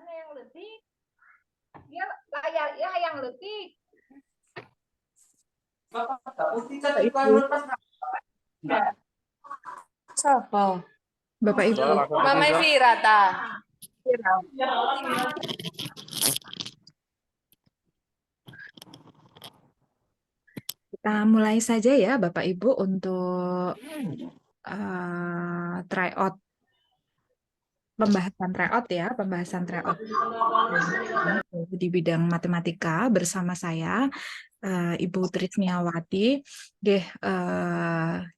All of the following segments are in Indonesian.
Yang lebih dia layarnya yang lebih Siapa? Bapak Ibu. Mama Virata. Kita mulai saja ya Bapak Ibu untuk tryout pembahasan tryout di bidang matematika bersama saya Ibu Trisniawati.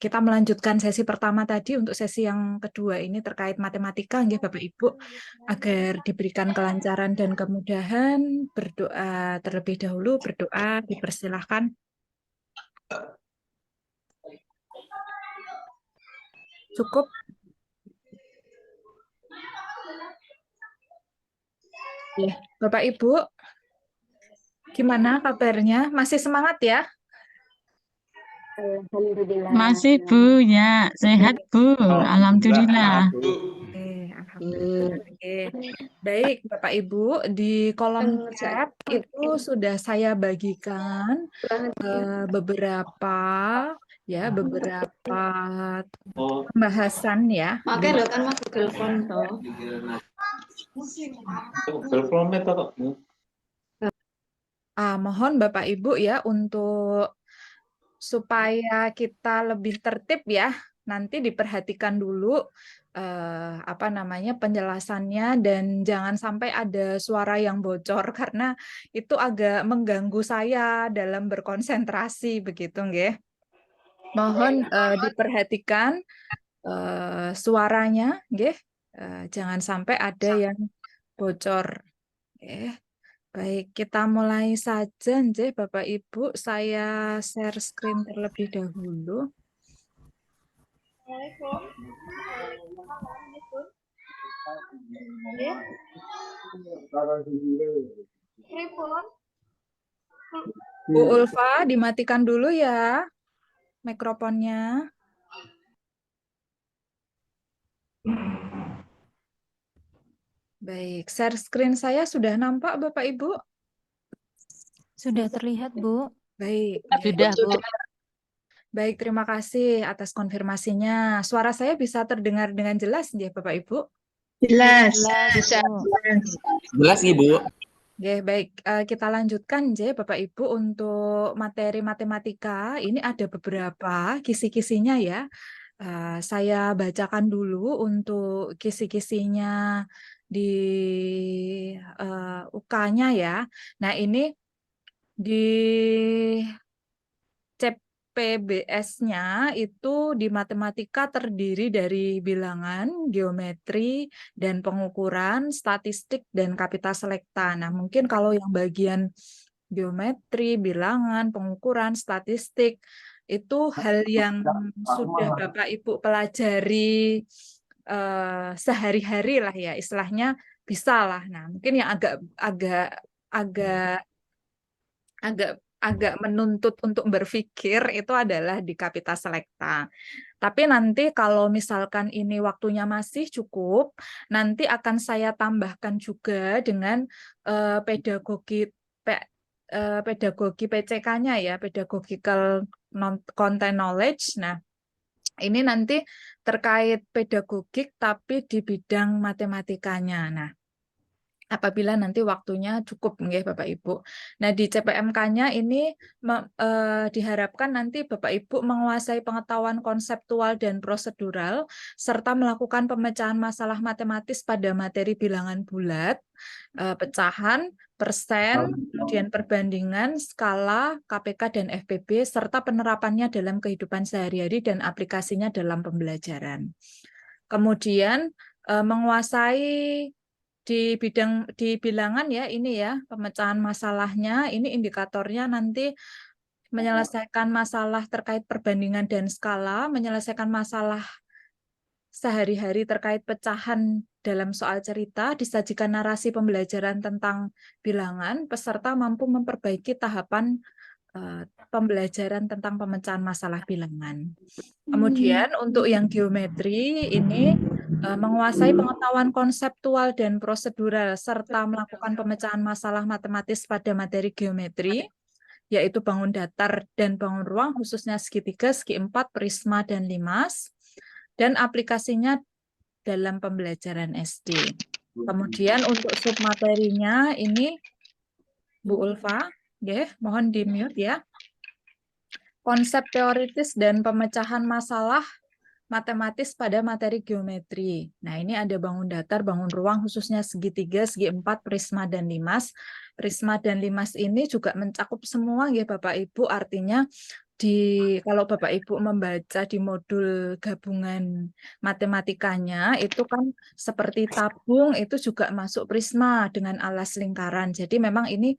Kita melanjutkan sesi pertama tadi. Untuk sesi yang kedua ini terkait matematika, Bapak Ibu, agar diberikan kelancaran dan kemudahan, berdoa terlebih dahulu. Berdoa dipersilahkan. Cukup. Ya, Bapak Ibu, gimana kabarnya? Masih semangat ya? alhamdulillah. Masih Bu, ya sehat Bu, alhamdulillah. Alhamdulillah. Baik, Bapak Ibu, di kolom chat itu sudah saya bagikan beberapa pembahasan ya. Makanya lo kan mau Google Form toh. Mohon Bapak Ibu ya untuk supaya kita lebih tertib ya, nanti diperhatikan dulu penjelasannya dan jangan sampai ada suara yang bocor karena itu agak mengganggu saya dalam berkonsentrasi begitu, nggih. Mohon diperhatikan suaranya, nggih. Jangan sampai ada yang bocor. Baik, kita mulai saja, nggih, Bapak Ibu. Saya share screen terlebih dahulu. Bu Ulfa, dimatikan dulu ya mikrofonnya. Baik, share screen saya sudah nampak, Bapak Ibu? Sudah terlihat Bu. Baik. Sudah Bu. Baik, terima kasih atas konfirmasinya. Suara saya bisa terdengar dengan jelas ya, Bapak Ibu? Jelas. Jelas Ibu. Oke, baik. Kita lanjutkan ya, Bapak Ibu, untuk materi matematika. Ini ada beberapa kisi-kisinya ya. Saya bacakan dulu untuk kisi-kisinya di UK-nya ya. Nah, ini di CPBS-nya itu di matematika terdiri dari bilangan, geometri, dan pengukuran, statistik, dan kapita selekta. Nah, mungkin kalau yang bagian geometri, bilangan, pengukuran, statistik, itu hal yang sudah Bapak Ibu pelajari sehari-hari lah ya, istilahnya bisa lah. Nah, mungkin yang agak menuntut untuk berpikir itu adalah di kapita selekta. Tapi nanti kalau misalkan ini waktunya masih cukup, nanti akan saya tambahkan juga dengan pedagogi PCK-nya ya, pedagogical content knowledge. Nah, ini nanti terkait pedagogik tapi di bidang matematikanya. Nah, apabila nanti waktunya cukup, nggih, Bapak Ibu. Nah, di CPMK-nya ini diharapkan nanti Bapak Ibu menguasai pengetahuan konseptual dan prosedural, serta melakukan pemecahan masalah matematis pada materi bilangan bulat, pecahan, persen, kemudian perbandingan, skala, KPK, dan FPB, serta penerapannya dalam kehidupan sehari-hari dan aplikasinya dalam pembelajaran. Kemudian menguasai di bilangan ya, ini ya pemecahan masalahnya, ini indikatornya nanti menyelesaikan masalah terkait perbandingan dan skala, menyelesaikan masalah sehari-hari terkait pecahan dalam soal cerita, disajikan narasi pembelajaran tentang bilangan, peserta mampu memperbaiki tahapan pembelajaran tentang pemecahan masalah bilangan. Kemudian untuk yang geometri ini menguasai pengetahuan konseptual dan prosedural serta melakukan pemecahan masalah matematis pada materi geometri, yaitu bangun datar dan bangun ruang, khususnya segitiga, segi empat, prisma, dan limas, dan aplikasinya dalam pembelajaran SD. Kemudian untuk submaterinya ini Bu Ulfa, mohon di-mute ya. Konsep teoritis dan pemecahan masalah matematis pada materi geometri. Nah, ini ada bangun datar, bangun ruang, khususnya segitiga, segi empat, prisma, dan limas. Prisma dan limas ini juga mencakup semua ya Bapak Ibu, artinya kalau Bapak Ibu membaca di modul gabungan matematikanya, itu kan seperti tabung, itu juga masuk prisma dengan alas lingkaran. Jadi memang ini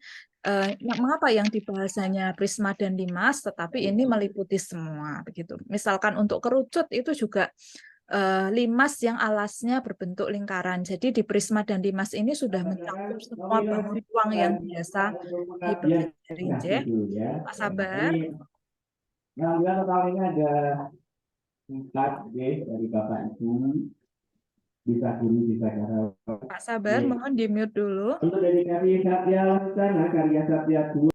mengapa yang dibahasanya prisma dan limas, tetapi ini meliputi semua begitu. Misalkan untuk kerucut itu juga limas yang alasnya berbentuk lingkaran. Jadi di prisma dan limas ini sudah mencakup semua bangun ruang yang biasa dipelajari. Pak Sabar. Alhamdulillah total ini ada 4 dari Bapak Ibu. Bisa guru, bisa cara. Pak Sabar, mohon di-mute dulu. Untuk dari karya Satya Lancana, karya Satya 2.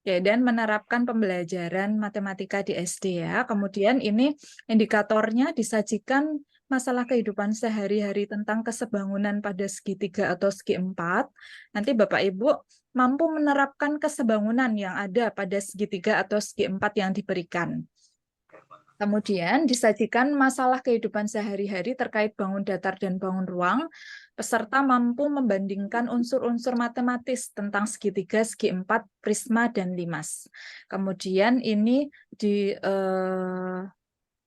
Oke, dan menerapkan pembelajaran matematika di SD ya. Kemudian ini indikatornya disajikan masalah kehidupan sehari-hari tentang kesebangunan pada segitiga atau segi empat. Nanti Bapak Ibu mampu menerapkan kesebangunan yang ada pada segitiga atau segi empat yang diberikan. Kemudian disajikan masalah kehidupan sehari-hari terkait bangun datar dan bangun ruang. Peserta mampu membandingkan unsur-unsur matematis tentang segitiga, segi empat, prisma, dan limas. Kemudian ini di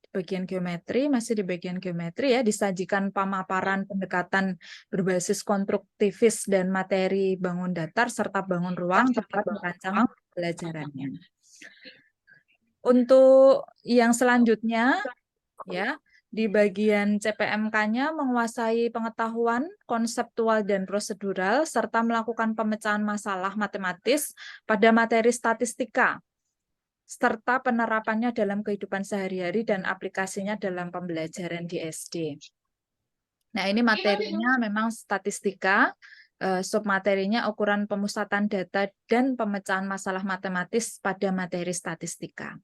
bagian geometri, masih di bagian geometri ya, disajikan pemaparan pendekatan berbasis konstruktivis dan materi bangun datar serta bangun ruang dapat merancang pembelajarannya. Untuk yang selanjutnya, ya, di bagian CPMK-nya menguasai pengetahuan konseptual dan prosedural serta melakukan pemecahan masalah matematis pada materi statistika serta penerapannya dalam kehidupan sehari-hari dan aplikasinya dalam pembelajaran di SD. Nah, ini materinya memang statistika, submaterinya ukuran pemusatan data dan pemecahan masalah matematis pada materi statistika.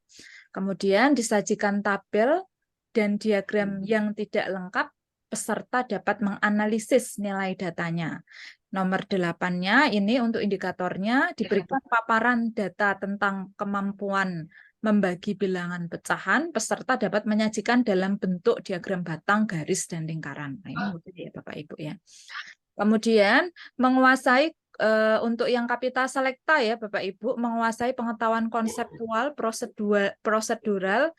Kemudian disajikan tabel dan diagram yang tidak lengkap, peserta dapat menganalisis nilai datanya. Nomor 8-nya ini untuk indikatornya diberikan paparan data tentang kemampuan membagi bilangan pecahan, peserta dapat menyajikan dalam bentuk diagram batang, garis, dan lingkaran. Nah, ini mudah ya Bapak Ibu ya. Kemudian menguasai untuk yang kapita selekta ya Bapak Ibu, menguasai pengetahuan konseptual, prosedural,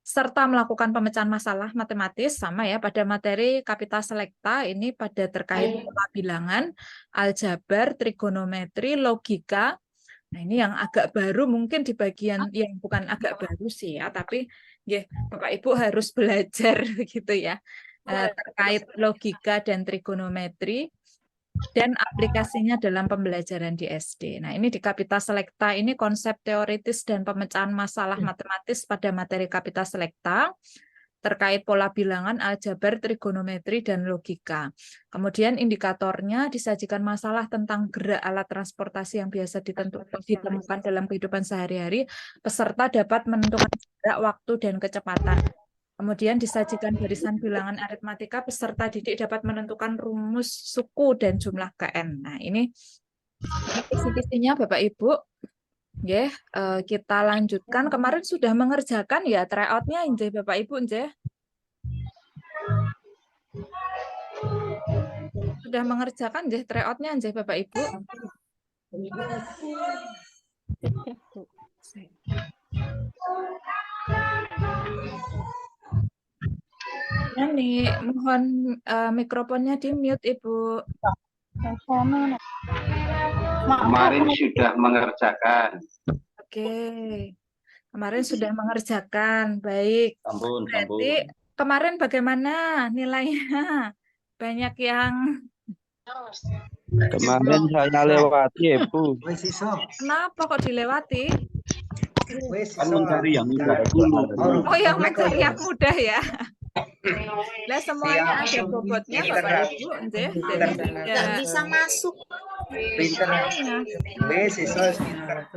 serta melakukan pemecahan masalah matematis sama ya pada materi kapita selekta ini pada terkait pola bilangan, aljabar, trigonometri, logika. Nah, ini yang agak baru mungkin di bagian yang bukan agak baru sih ya, tapi ya Bapak Ibu harus belajar gitu ya. Terkait logika dan trigonometri dan aplikasinya dalam pembelajaran di SD. Nah, ini di kapita selekta ini konsep teoritis dan pemecahan masalah matematis pada materi kapita selekta terkait pola bilangan, aljabar, trigonometri, dan logika. Kemudian indikatornya disajikan masalah tentang gerak alat transportasi yang biasa ditemukan dalam kehidupan sehari-hari. Peserta dapat menentukan gerak, waktu, dan kecepatan. Kemudian disajikan barisan bilangan aritmatika, peserta didik dapat menentukan rumus suku dan jumlah KN. Nah, ini kisi-kisinya Bapak Ibu. Kita lanjutkan. Kemarin sudah mengerjakan ya tryout-nya Bapak Ibu Sudah mengerjakan tryout-nya Bapak Ibu. Ini mohon mikrofonnya di-mute Ibu. Kemarin sudah mengerjakan. Oke. Kemarin sudah mengerjakan. Baik. Sampun, Berarti kemarin bagaimana nilainya? Banyak yang Kemarin saya lewati ya Bu. kenapa kok dilewati? kan mencari yang mudah dulu. Oh, yang mencari yang mudah ya. Lah semuanya ada bobotnya Bapak Ibu, nggih. Jadi tidak bisa masuk.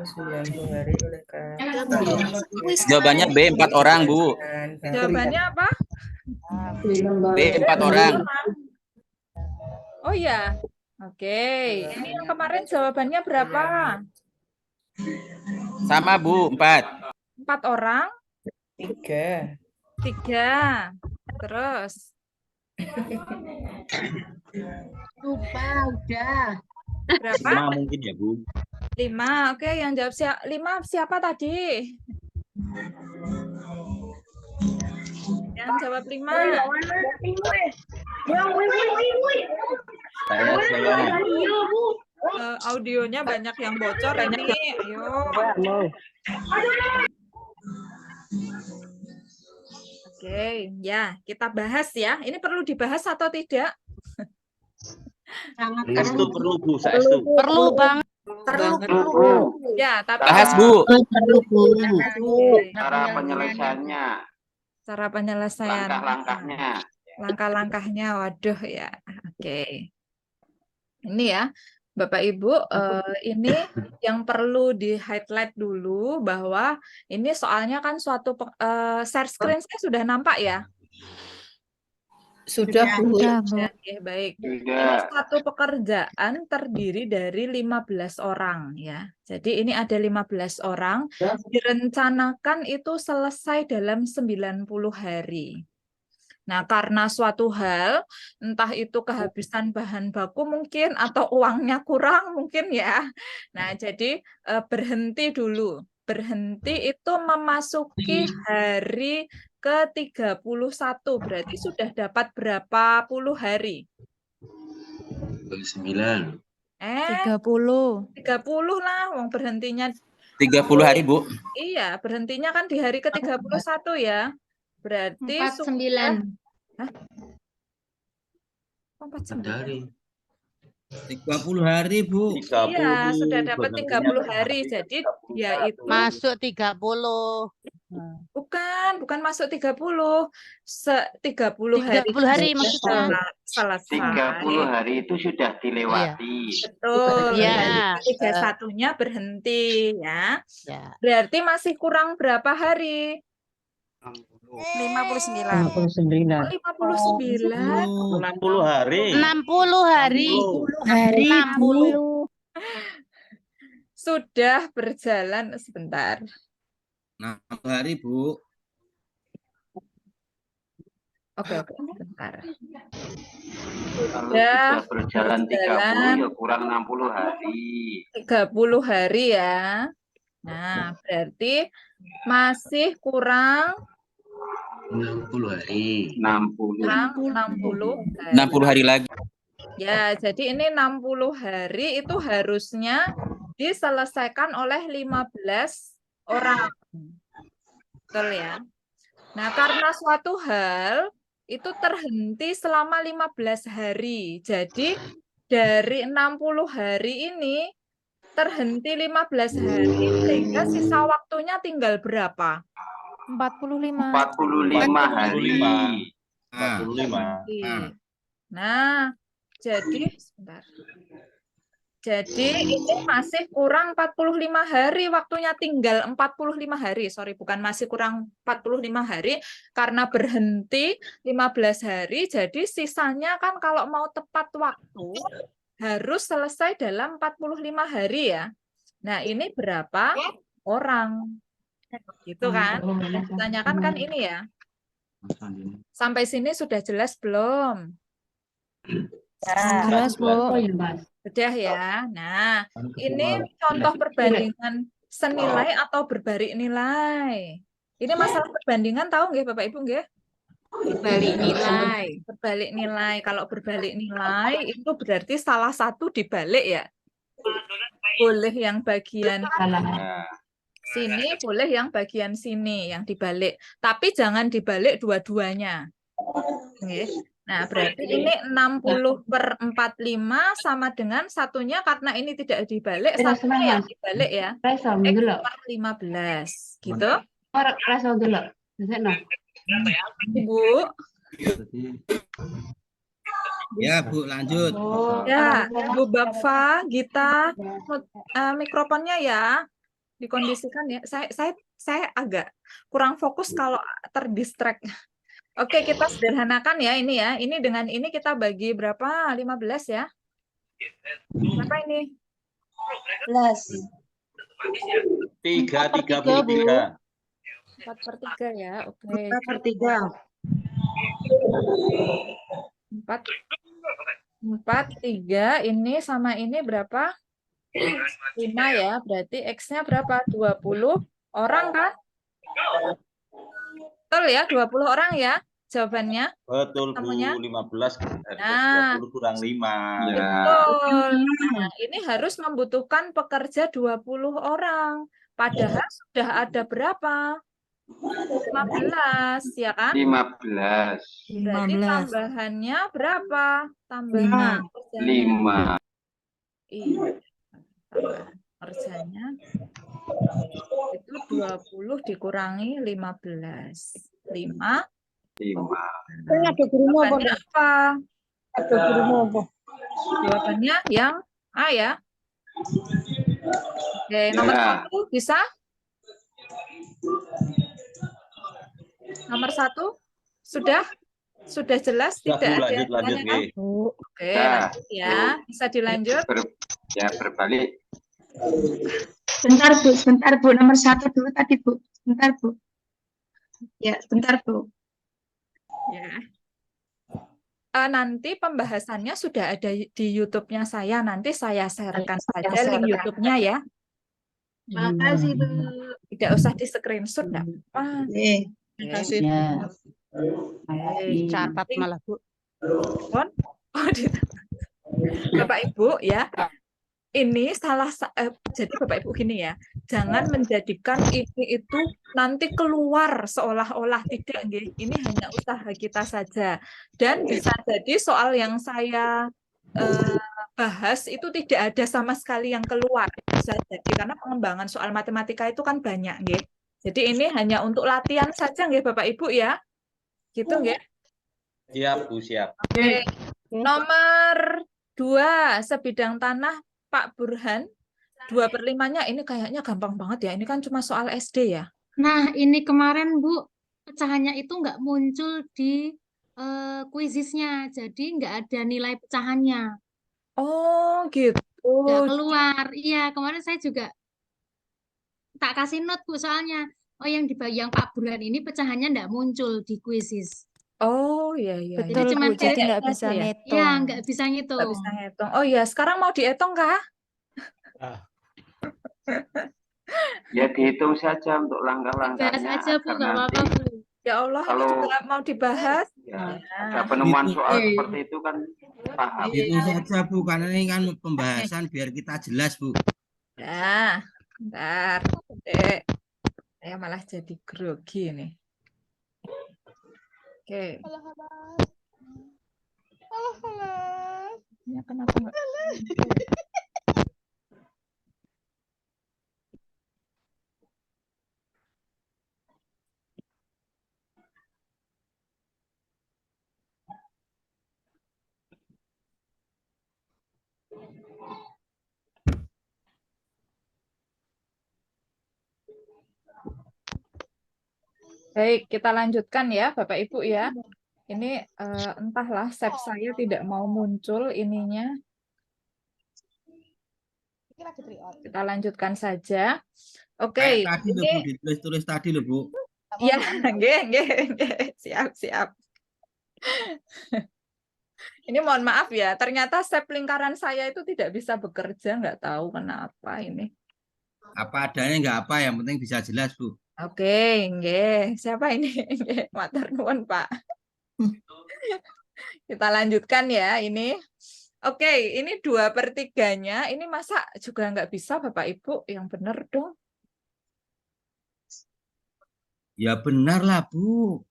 semuanya. Jawabannya B 4 orang, Bu. Jawabannya apa? B 4 orang. Oh ya. Oke. Ini yang kemarin jawabannya berapa? Sama, Bu, 4. 4 orang? 3. Terus Lupa udah. berapa? 5 mungkin ya, Bu. 5. Oke, yang jawab 5 siapa tadi? Yang jawab 5. Saya. Audionya banyak yang bocor ini. Ayo. Oke, ya, kita bahas ya. Ini perlu dibahas atau tidak? Sangat Itu perlu, Bu. Saya itu. perlu banget. Ya, tapi Bahas, Bu. Cara penyelesaiannya, cara penyelesaian langkah-langkahnya. langkah-langkahnya, waduh ya. Oke. Ini ya, Bapak Ibu, ini yang perlu di-highlight dulu bahwa ini soalnya kan suatu share screen saya sudah nampak ya? Sudah, Bu. Ya, oke, baik. Ini Tidak. satu pekerjaan terdiri dari 15 orang ya. Jadi ini ada 15 orang, direncanakan itu selesai dalam 90 hari. Nah, karena suatu hal, entah itu kehabisan bahan baku mungkin atau uangnya kurang mungkin ya. Nah, jadi berhenti dulu. Berhenti itu memasuki hari ke-31, berarti sudah dapat berapa puluh hari? 9. 30 lah, wong berhentinya 30 hari, Bu. iya, berhentinya kan di hari ke-31 ya. Berarti 49. Hah? 49. 30 hari, Bu. Iya, sudah dapat 30 hari. Jadi dia itu Masuk 30. bukan masuk 30. 30 hari 30 hari sudah maksudnya. selesai. 30 hari itu sudah dilewati. Betul. Iya. 31-nya berhenti ya. Ya. Berarti masih kurang berapa hari? 59. 59. 60 hari. 60 hari. 60. Sudah berjalan sebentar. 60 hari, Bu. Oke, sebentar. Kalau Sudah sudah berjalan 30 ya kurang 60 hari. 30 hari ya. Nah, berarti masih kurang 60 hari. 60. 60 hari. 60 hari lagi. Ya, jadi ini 60 hari itu harusnya diselesaikan oleh 15 orang. Betul ya? Nah, karena suatu hal itu terhenti selama 15 hari. Jadi dari 60 hari ini terhenti 15 hari sehingga sisa waktunya tinggal berapa? 45. 45 hari. 45. Nah, jadi sebentar. Jadi ini masih kurang 45 hari, waktunya tinggal 45 hari. Sorry, bukan masih kurang 45 hari karena berhenti 15 hari. Jadi sisanya kan kalau mau tepat waktu harus selesai dalam 45 hari ya. Nah, ini berapa orang? Gitu kan? Yang ditanyakan kan ini ya. Sampai sini sudah jelas belum? Jelas, Bu. Sudah ya. Nah, ini contoh perbandingan senilai atau berbalik nilai. Ini masalah perbandingan tahu nggih Bapak Ibu nggih? Berbalik nilai. Berbalik nilai. Kalau berbalik nilai itu berarti salah satu dibalik ya. Boleh yang bagian Sini boleh yang bagian sini, yang dibalik. Tapi jangan dibalik dua-duanya. Nggih. Nah, berarti ini 60/45 sama dengan satunya karena ini tidak dibalik, satunya yang dibalik ya. X per 15. Gitu. Ibu. Ya, Bu, lanjut. Ya, Bu Bakfa, Gita, mikrofonnya ya dikondisikan ya. Saya agak kurang fokus kalau terdistract. Oke, kita sederhanakan ya ini ya. Ini dengan ini kita bagi berapa? 15 ya. Berapa ini? 3/33. 4/3 ya. Oke. 4/3 ini sama ini berapa? 5 ya. Berarti X-nya berapa? 20 orang kan? Betul ya, 20 orang ya jawabannya. Betul, Bu. Ketemunya? 15 Nah. 20 kurang 5. Ya. Betul. Nah, ini harus membutuhkan pekerja 20 orang. Padahal sudah ada berapa? 15, ya kan? 15. Berarti tambahannya berapa? Tambahan pekerjanya. 5. Iya. Tambahan kerjanya itu 20 dikurangi 15. 5. 5. Jawabannya apa? Jawabannya yang A ya. Oke, nomor Ya. 1 bisa? Nomor 1 sudah? Sudah jelas? Sudah, Tidak Bu, ada yang lanjut, ditanyakan? nggih. Oke, Ya. lanjut ya. Bisa dilanjut? Berbalik. Sebentar Bu, nomor 1 dulu tadi Bu. Sebentar Bu. Ya, sebentar Bu. Ya. Nanti pembahasannya sudah ada di YouTube-nya saya. Nanti saya share-kan saja link YouTube-nya ya. Makasih Bu. Tidak usah di screenshot, enggak apa. Kasih. Catat malah, Bu. Oh, Bapak Ibu ya. Ini jadi Bapak Ibu gini ya, jangan menjadikan ini itu nanti keluar seolah-olah tidak, nggih. Ini hanya usaha kita saja. Dan bisa jadi soal yang saya bahas itu tidak ada sama sekali yang keluar. Bisa jadi karena pengembangan soal matematika itu kan banyak, nggih. Jadi ini hanya untuk latihan saja, nggih Bapak Ibu ya. Gitu, nggih. Siap, Bu, siap. Oke. Nomor 2, sebidang tanah Pak Burhan, 2/5-nya ini kayaknya gampang banget ya. Ini kan cuma soal SD ya. Nah, ini kemarin Bu, pecahannya itu nggak muncul di kuisisnya, jadi nggak ada nilai pecahannya. Oh, gitu. Nggak keluar. Iya, kemarin saya juga tak kasih note Bu, soalnya yang Pak Burhan ini pecahannya nggak muncul di kuisis. Oh, iya, iya. Jadi Betul, cuma Bu. Jadi kayak nggak bisa ya? ngitung. ya nggak bisa Nggak ngitung. bisa ngitung. Oh iya, sekarang mau dihitung kah? Ya dihitung saja untuk Bahas langkah-langkahnya aja Bu, agar nggak nanti apa-apa Bu. Ya Allah, ini Kalau- juga mau dibahas. ya, Ya. ada penemuan Itu- soal seperti itu kan paham. Itu saja, Bu, karena ini kan pembahasan biar kita jelas, Bu. Ya, bentar. Dek. Saya malah jadi grogi nih. Oke. Ya, kenapa nggak? Baik, kita lanjutkan ya, Bapak Ibu ya. Ini entahlah, save saya tidak mau muncul ininya. Kita lanjutkan saja. Oke, Kayak tadi loh, Bu, ini ditulis-tulis tadi loh, Bu. ya, nggih. Siap. Ini mohon maaf ya, ternyata save lingkaran saya itu tidak bisa bekerja, nggak tahu kenapa ini. Apa adanya nggak apa, yang penting bisa jelas, Bu. Oke, nggih. Siapa ini? Nggih, matur nuwun, Pak. Kita lanjutkan ya ini. Oke, ini 2/3-nya. Ini masa juga nggak bisa Bapak Ibu? Yang benar dong. Ya benar lah, Bu.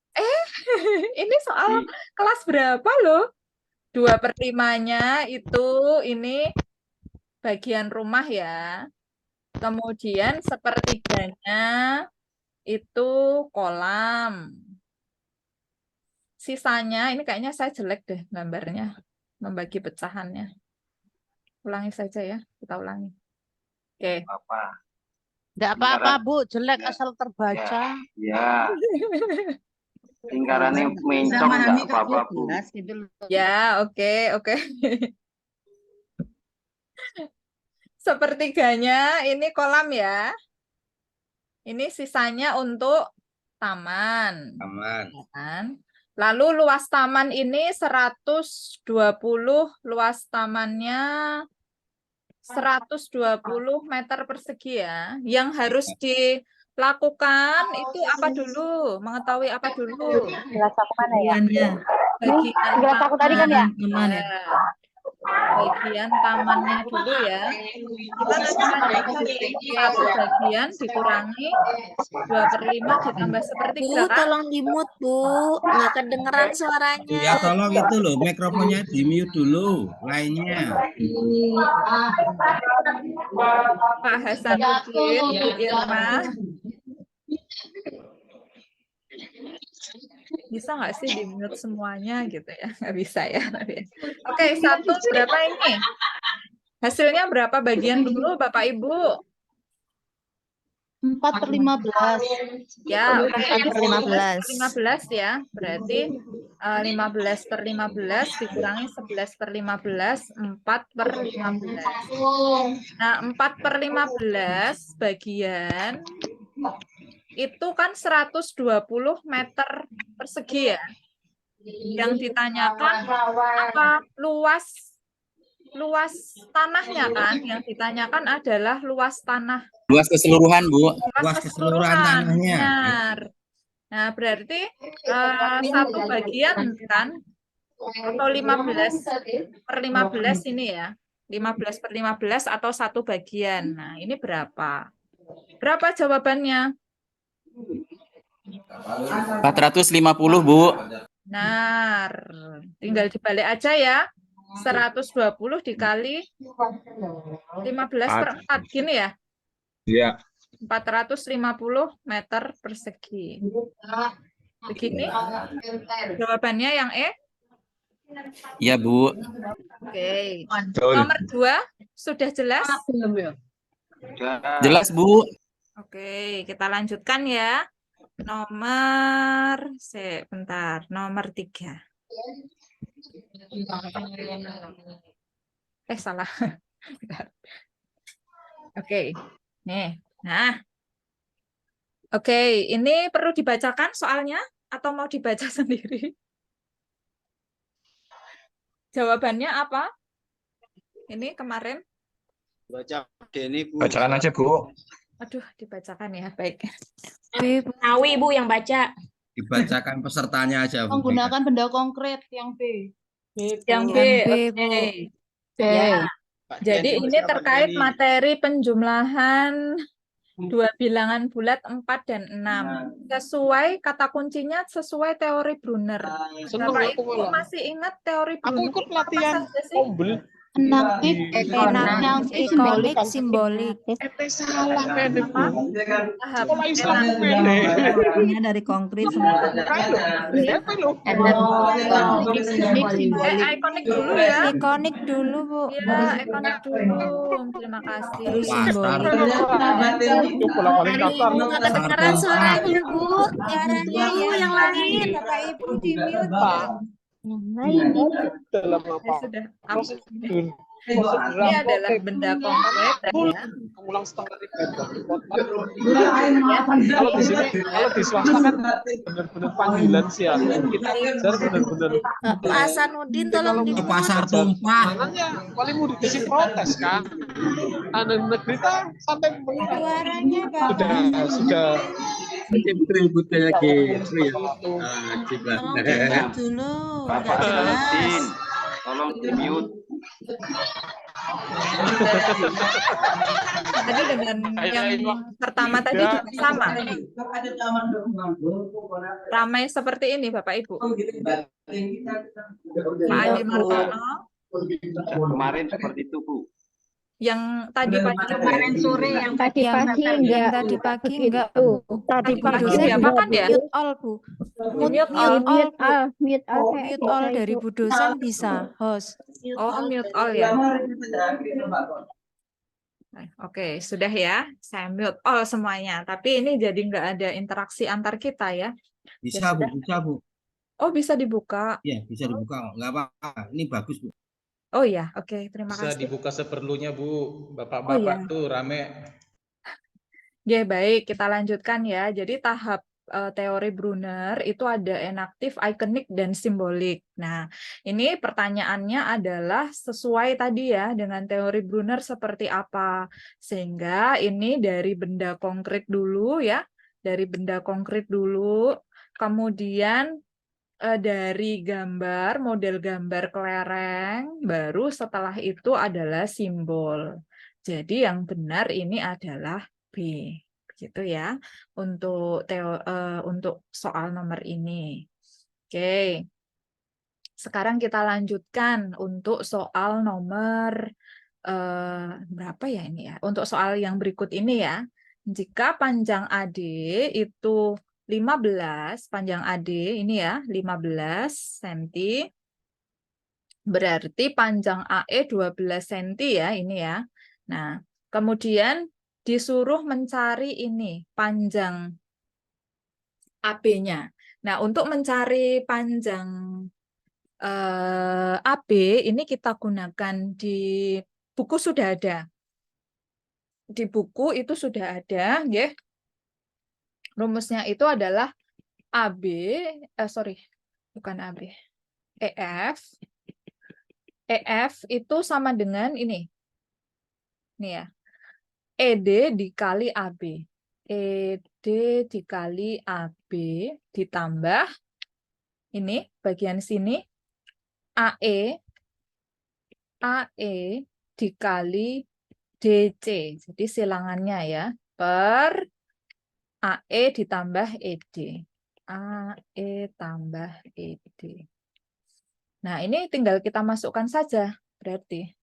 Ini soal kelas berapa loh? 2/5-nya itu ini bagian rumah ya. Kemudian 1/3-nya itu kolam. Sisanya, ini kayaknya saya jelek deh gambarnya. Membagi pecahannya. Ulangi saja ya, kita ulangi. Oke. Apa? Enggak apa-apa, Bu. Jelek asal terbaca. Ya, lingkarannya mencong nggak apa-apa, Bu. Ya, oke. 1/3-nya ini kolam ya. Ini sisanya untuk taman. Aman. Kan? Lalu luas taman ini 120, luas tamannya 120 meter persegi ya. Yang harus dilakukan itu apa dulu? Mengetahui apa dulu? Bagiannya. Bagian aku tadi kan ya? Aman ya. Bagian tamannya dulu ya. Kita nanti satu bagian dikurangi 2/5 ditambah 1/3 kan? Tolong di-mute, Bu. Nggak kedengeran suaranya. Ya tolong itu loh, mikrofonnya di mute dulu, lainnya. Pak Hasanuddin, Bu Irma. Bisa nggak sih di-mute semuanya gitu ya? Nggak bisa ya. Oke, 1 berapa ini? Hasilnya berapa bagian dulu Bapak Ibu? 4/15. Ya, 4/15. 15 ya. Berarti 15/15 dikurangi 11/15, 4/15. Nah, 4/15 bagian itu kan 120 meter persegi ya. Yang ditanyakan apa luas tanahnya kan? Yang ditanyakan adalah luas tanah. Luas keseluruhan, Bu. Luas keseluruhan tanahnya. Benar. Nah, berarti satu bagian kan atau 15/15 ini ya. 15/15 atau satu bagian. Nah, ini berapa? Berapa jawabannya? 450, Bu. Benar. Tinggal dibalik aja ya. 120 dikali 15/4 gini ya. Iya. 450 meter persegi. Begini. Jawabannya yang E? Iya, Bu. Oke. Nomor 2 sudah jelas? Jelas, Bu. Oke, kita lanjutkan ya. Nomor 3. Salah. Oke. Nih. Nah. Oke, ini perlu dibacakan soalnya atau mau dibaca sendiri? Jawabannya apa? Ini kemarin. Baca ini, Bu. Bacakan aja, Bu. Aduh, dibacakan ya. Baik. Awi, Bu, yang baca. Dibacakan pesertanya aja, Bu. Menggunakan benda konkret yang B. Yang B. Bu. Oke. Ya. Jadi ini terkait materi penjumlahan dua bilangan bulat 4 dan 6. Sesuai kata kuncinya sesuai teori Brunner. Bapak Ibu masih ingat teori Brunner? Aku ikut latihan. Apa saja sih? Enaktif, Ekonik, simbolik. Salah, pendek, Bu. Tahap Sekolah Islam pendek. Ini dari konkret semua. Ikonik dulu ya. Ikonik dulu, Bu. Ya, ikonik dulu. Terima kasih. Pasar. Coba paling kasar. Nggak kedengeran suaranya, Bu. Suaranya, Bu, yang lain. Bapak Ibu di mute. Dalam Ya, apa? sudah. Prosedur. Ini adalah benda konkret ya. Ulang setengah kalau di sini, kalau di swasta kan benar-benar panggilan sih ya. Kita belajar benar-benar. Pak Hasanuddin, tolong di Pasar tumpah. Makanya paling mau dikasih protes kan. Anak negeri kan sampai suaranya, Pak. sudah Ribut-ributnya lagi. Tolong di-mute dulu. Bapak Nggak jelas. Hasanuddin, tolong di mute. Tadi dengan yang Kayak pertama tadi tidak. juga sama. Ramai seperti ini Bapak Ibu. Pak Andi Martono, Kemarin seperti itu, Bu. yang tadi pagi Kemarin sore yang tadi pagi Yang enggak tadi pagi enggak, begitu. Bu. tadi Bu pagi dosen diapakan ya? mute all, Bu. Mute Mute all. all, Bu. Mute all kayak Mute all bisa dari itu. Bu dosen bisa, host. Oh, mute all ya. Oke, sudah ya. Saya mute all semuanya. Tapi ini jadi nggak ada interaksi antar kita ya. Bisa, Bu, sudah. bisa, Bu. Oh, bisa dibuka. Ya, bisa dibuka. Nggak apa-apa. Ini bagus, Bu. Oh ya, oke. Terima Bisa kasih. dibuka seperlunya, Bu. Oh, Bapak-bapak ya. tuh rame. Ya, baik. Kita lanjutkan ya. Jadi tahap teori Brunner itu ada enaktif, ikonik, dan simbolik. Nah, ini pertanyaannya adalah sesuai tadi ya dengan teori Brunner seperti apa. Sehingga ini dari benda konkret dulu ya. Dari benda konkret dulu. Kemudian dari gambar, model gambar kelereng, baru setelah itu adalah simbol. Jadi yang benar ini adalah B, gitu ya, untuk untuk soal nomor ini. Oke, sekarang kita lanjutkan untuk soal nomor berapa ya ini ya? Untuk soal yang berikut ini ya, jika panjang AD itu 15, panjang AD ini ya 15 cm, berarti panjang AE 12 cm ya ini ya. Nah, kemudian disuruh mencari ini panjang AB-nya. Nah, untuk mencari panjang AB ini kita gunakan di buku sudah ada. Di buku itu sudah ada, ya. Rumusnya itu adalah AB, bukan AB, EF itu sama dengan ini ya, ED dikali AB, ED dikali AB ditambah ini bagian sini AE dikali DC, jadi silangannya ya, per AE ditambah ED. AE tambah ED. Nah, ini tinggal kita masukkan saja berarti.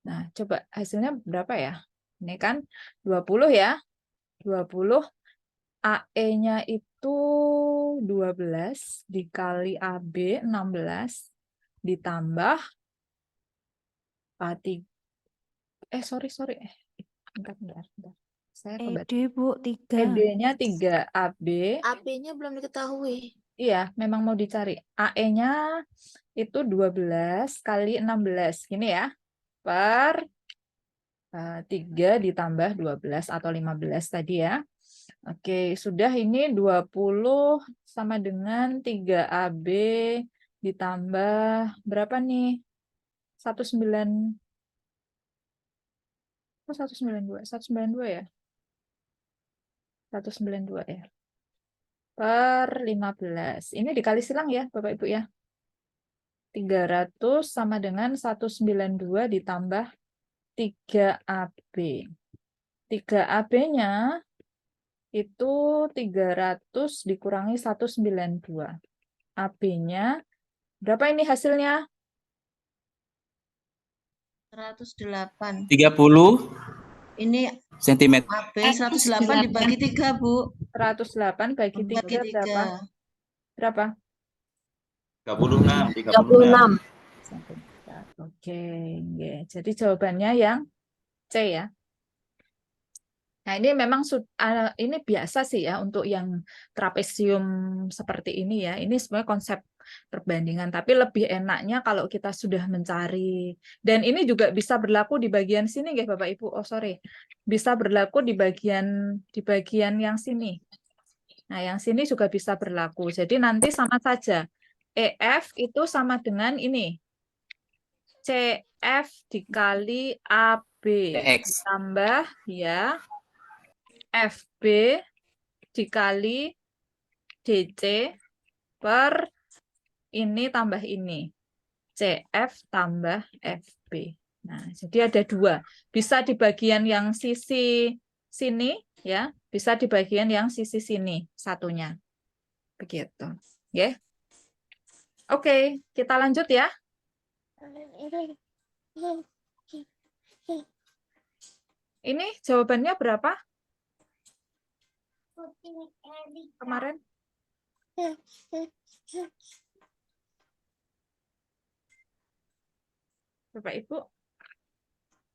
Nah, coba hasilnya berapa ya? Ini kan 20 ya. 20 AE-nya itu 12 dikali AB 16 ditambah sorry. Bentar. Saya ED, Bu, 3. ED-nya 3, AB. AP-nya belum diketahui. Iya, memang mau dicari. AE-nya itu 12 kali 16. Gini ya. Per 3 ditambah 12 atau 15 tadi ya. Oke, sudah ini 20 sama dengan 3AB ditambah berapa nih? 192 ya? 192 ya. Per 15. Ini dikali silang ya, Bapak Ibu ya. 300 sama dengan 192 ditambah 3AB. 3AB-nya itu 300 dikurangi 192. AB-nya berapa ini hasilnya? 108. 30 Ini cm. AB 108 dibagi 3, Bu. 108 bagi 3 berapa? Berapa? 36. Oke, ya. Jadi jawabannya yang C ya. Nah, ini memang ini biasa sih ya untuk yang trapesium seperti ini ya. Ini sebenarnya konsep perbandingan, tapi lebih enaknya kalau kita sudah mencari. Dan ini juga bisa berlaku di bagian sini ya Bapak Ibu. Oh, sorry. Bisa berlaku di bagian yang sini. Nah, yang sini juga bisa berlaku. Jadi nanti sama saja. EF itu sama dengan ini. CF dikali AB ditambah ya FB dikali DC per ini tambah ini. CF tambah FB. Nah, jadi ada 2. Bisa di bagian yang sisi sini, ya. Bisa di bagian yang sisi sini, satunya. Begitu. Ya. Oke, kita lanjut ya. Ini jawabannya berapa kemarin? Bapak Ibu?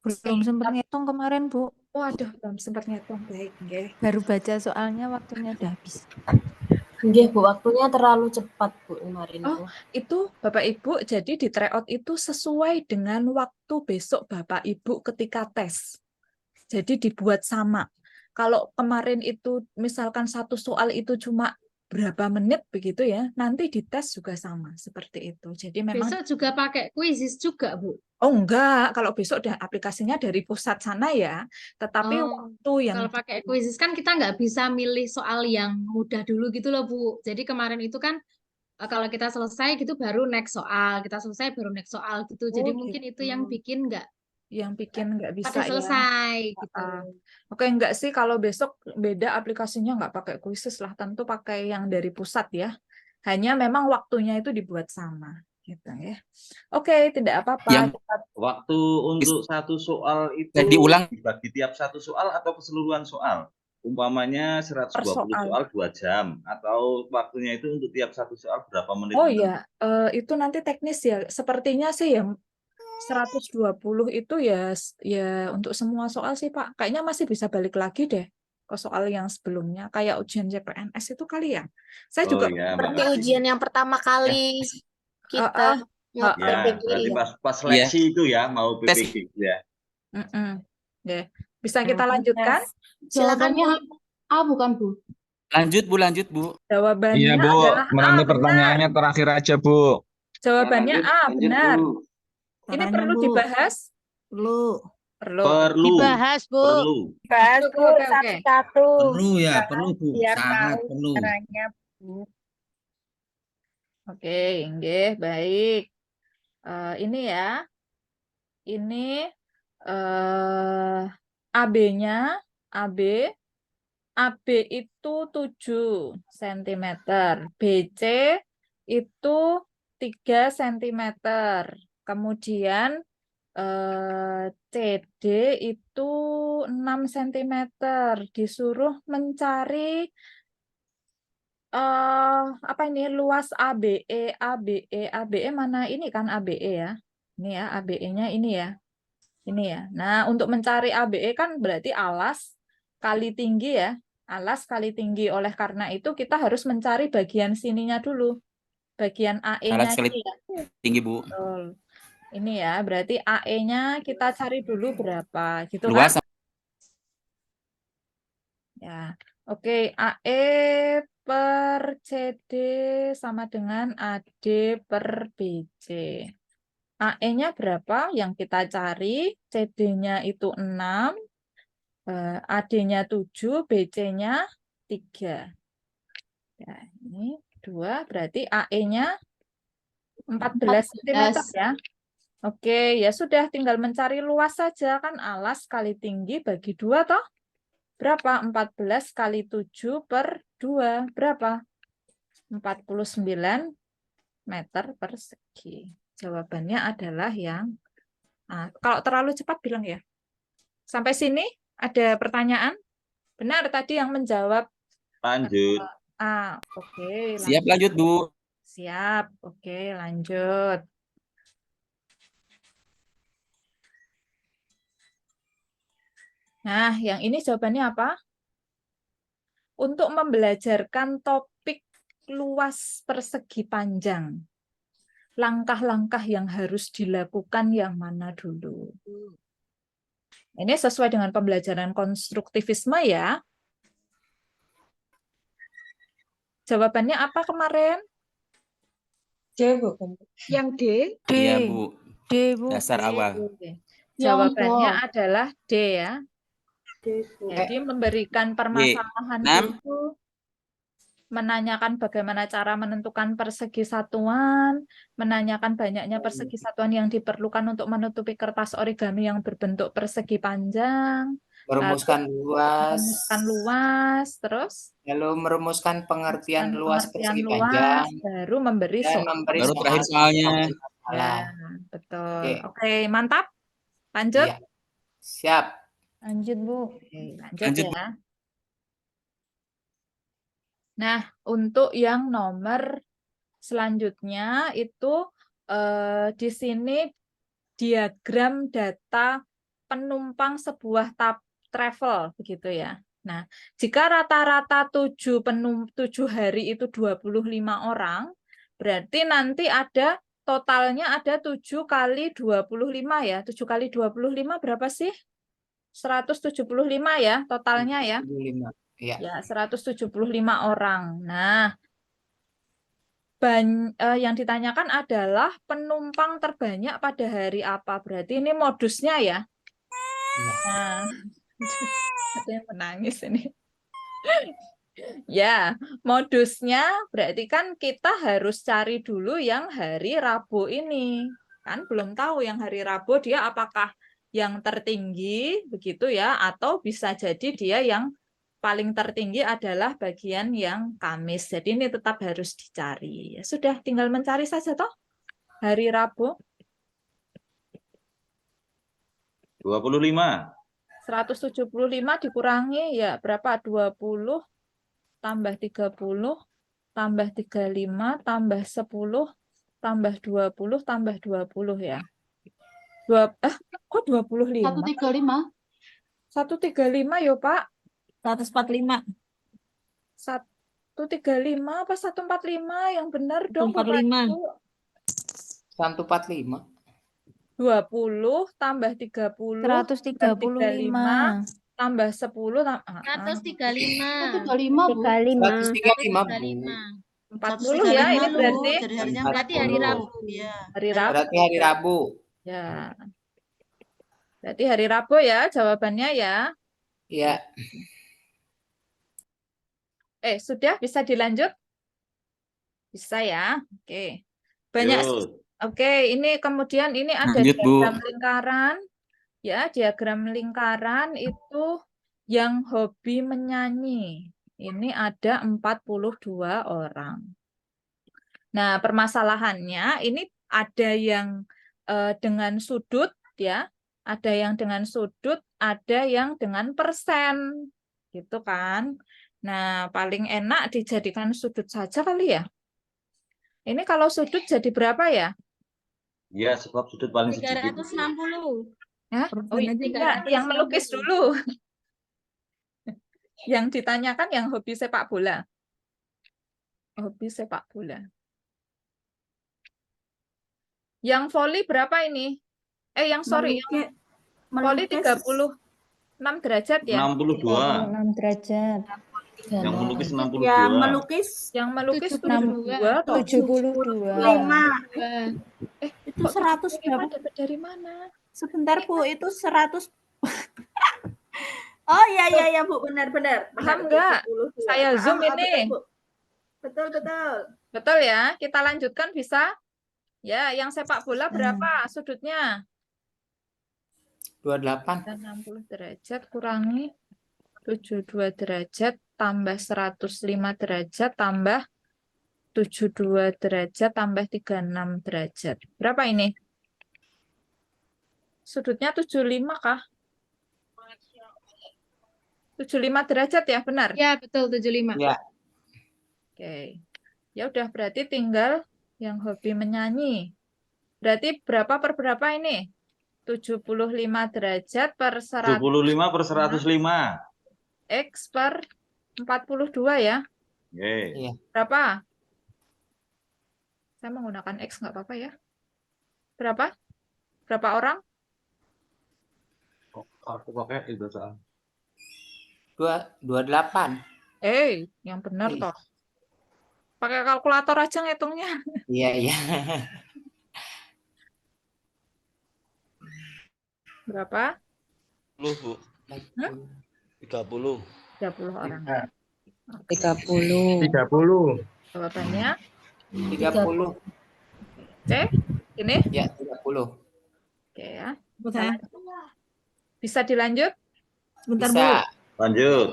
Belum sempat ngitung kemarin, Bu. Waduh, belum sempat ngitung. Baik, nggih. Baru baca soalnya waktunya udah habis. Nggih, Bu, waktunya terlalu cepat, Bu, kemarin, Oh, Bu. itu Bapak Ibu, jadi di tryout itu sesuai dengan waktu besok Bapak Ibu ketika tes. Jadi dibuat sama. Kalau kemarin itu misalkan satu soal itu cuma berapa menit begitu ya, nanti di tes juga sama seperti itu. Jadi memang Besok juga pakai quizzes juga, Bu. oh enggak, kalau besok udah aplikasinya dari pusat sana ya. Tetapi Oh, waktu yang kalau pakai quizzes kan kita nggak bisa milih soal yang mudah dulu gitu loh, Bu. Jadi kemarin itu kan kalau kita selesai gitu baru next soal, kita selesai baru next soal gitu. Jadi mungkin itu yang bikin nggak nggak bisa pada ya. selesai gitu. Oke, enggak sih kalau besok beda aplikasinya nggak pakai quizzes lah, tentu pakai yang dari pusat ya. Hanya memang waktunya itu dibuat sama gitu ya. Oke, tidak apa-apa. Yang waktu untuk satu soal itu diulang dibagi tiap satu soal atau keseluruhan soal? Umpamanya 120 soal 2 jam atau waktunya itu untuk tiap satu soal berapa menit? Oh ya, itu nanti teknis ya. Sepertinya sih ya 120 itu ya untuk semua soal sih Pak. Kayaknya masih bisa balik lagi deh ke soal yang sebelumnya kayak ujian CPNS itu kali ya. Saya juga ya, Seperti ujian yang pertama kali kita mau ya, berarti pas seleksi itu ya mau PPG ya. Bisa kita lanjutkan? Jawabannya A bukan, Bu? Lanjut Bu. Jawabannya Iya, Bu. adalah A, Menanti benar. pertanyaannya terakhir aja, Bu. Jawabannya Lanjut, A, lanjut, benar. Bu. Ini perlu dibahas? Perlu. Perlu. Dibahas, Bu. Perlu. Bahas, Oke, Bu, oke, oke. satu-satu. Perlu ya, perlu Bu. Biar Sangat tahu perlu. caranya, Bu. Oke, nggih, baik. Ini ya. Ini AB-nya, AB itu 7 cm, BC itu 3 cm. Kemudian CD itu 6 cm. Disuruh mencari apa ini luas ABE mana ini kan ABE ya. Ini ya ABE-nya ini ya. Ini ya. Nah, untuk mencari ABE kan berarti alas kali tinggi ya. Alas kali tinggi. Oleh karena itu kita harus mencari bagian sininya dulu. Bagian AE-nya Alas kali ini ya. tinggi Bu. Betul. Ini ya, berarti AE-nya kita cari dulu berapa, gitu Luas kan? Ya. Oke, AE per CD sama dengan AD per BC. AE-nya berapa yang kita cari? CD-nya itu 6, AD-nya 7, BC-nya 3. Ya, ini 2, berarti AE-nya 14 cm ya. Oke, ya sudah tinggal mencari luas saja kan alas kali tinggi bagi 2 toh. Berapa? 14 kali 7 per 2. Berapa? 49 meter persegi. Jawabannya adalah yang kalau terlalu cepat bilang ya. Sampai sini ada pertanyaan? Benar tadi yang menjawab. Lanjut. Oke. Siap lanjut Bu. Siap. Oke, lanjut. Nah, yang ini jawabannya apa? Untuk membelajarkan topik luas persegi panjang. Langkah-langkah yang harus dilakukan yang mana dulu? Ini sesuai dengan pembelajaran konstruktivisme ya. Jawabannya apa kemarin? D, Bu. Yang D. Iya Bu. D, Bu. Dasar awal. Jawabannya adalah D ya. D, Bu. Jadi memberikan permasalahan enam. itu menanyakan bagaimana cara menentukan persegi satuan, menanyakan banyaknya persegi satuan yang diperlukan untuk menutupi kertas origami yang berbentuk persegi panjang, Merumuskan luas, merumuskan luas, terus lalu merumuskan pengertian luas pengertian persegi luas, panjang, baru memberi dan soal. memberi Baru terakhir soal soalnya. dan Ya, masalah. betul. Oke. Oke, mantap. Lanjut. Iya. Siap. Lanjut, Bu. Oke, lanjut Lanjut, ya. Nah, untuk yang nomor selanjutnya itu di sini diagram data penumpang sebuah travel begitu ya. Nah, jika rata-rata 7 hari itu 25 orang, berarti nanti ada totalnya ada 7 kali 25 ya. 7 kali 25 berapa sih? 175 ya totalnya ya. 75. Iya. Ya, 175 orang. Nah, yang ditanyakan adalah penumpang terbanyak pada hari apa. Berarti ini modusnya ya. Iya. Nah, ada yang menangis ini. Ya, modusnya berarti kan kita harus cari dulu yang hari Rabu ini. Kan belum tahu yang hari Rabu dia apakah yang tertinggi begitu ya, atau bisa jadi dia yang paling tertinggi adalah bagian yang Kamis. Jadi ini tetap harus dicari. Ya sudah, tinggal mencari saja toh hari Rabu. 25. 175 dikurangi ya berapa? 20 tambah 30 tambah 35 tambah 10 tambah 20 tambah 20 ya. Kok 25? 135. 135 yo, Pak. 145. 135 apa 145 yang benar dong, Bapak 145. Ibu. 145. 20 tambah 30 135. tambah 10 135. 135, Bu. 135, Bu. 40 ya ini berarti Jadi harinya Berarti hari 40. Rabu. ya. hari Rabu. Berarti hari Rabu. Ya. Berarti hari Rabu ya jawabannya ya. Iya. Sudah bisa dilanjut? Bisa ya. Oke. Banyak. Yuk. Oke, ini kemudian ini ada Lanjut, Bu. diagram lingkaran. Ya, diagram lingkaran itu yang hobi menyanyi. Ini ada 42 orang. Nah, permasalahannya ini ada yang dengan sudut ya, ada yang dengan sudut, ada yang dengan persen. Gitu kan. Nah, paling enak dijadikan sudut saja kali ya. Ini kalau sudut jadi berapa ya? Ya, sebab sudut paling sedikit. 360. Ya? Oh, iya, yang melukis dulu. Yang ditanyakan yang hobi sepak bola. Hobi sepak bola. Yang voli berapa ini? Yang sorry, yang voli 36 derajat ya? 62. 36 derajat. Yang melukis 62. Yang melukis 72. 72. Itu 100 berapa? Dapat dari mana? Sebentar, Bu. Itu 100. Oh, iya, Bu. Benar. Paham nggak? Saya zoom ini. Betul. Betul ya? Kita lanjutkan bisa? Ya, yang sepak bola berapa sudutnya? 28. 60 derajat kurangi 72 derajat tambah 105 derajat tambah 72 derajat tambah 36 derajat. Berapa ini? Sudutnya 75 kah? 75 derajat ya, benar? Ya, betul 75. Ya. Oke. Ya udah berarti tinggal yang hobi menyanyi. Berarti berapa per berapa ini? 75 derajat per 100 75 per 105. X per 42 ya. Oke. Berapa? Saya menggunakan X nggak apa-apa ya. Berapa? Berapa orang? Aku pakai itu soal. 28. Yang benar toh. Pakai kalkulator aja ngitungnya. Iya. Berapa? 30, Bu. 30. 30 orang. 30. 30. Jawabannya 30. C. Ini? Ya, 30. Oke ya. Saya. Bisa dilanjut? Sebentar, Bisa. Bu. Lanjut.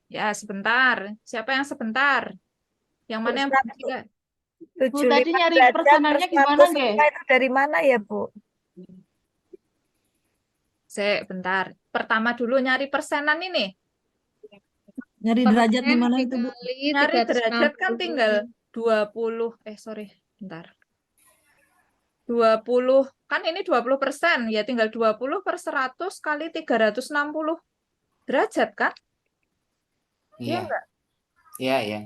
Ya, sebentar. Siapa yang sebentar? Yang mana yang belum juga? Bu, tadi nyari persenannya gimana, nggih? Itu dari mana ya, Bu? Bentar. Pertama dulu nyari persenan ini. Nyari derajat di mana itu, Bu? Dikali Nyari derajat kan 360. tinggal 20. Bentar. 20. Kan ini 20%. Ya tinggal 20 per 100 kali 360 derajat kan? Iya Iya. enggak? Iya, iya.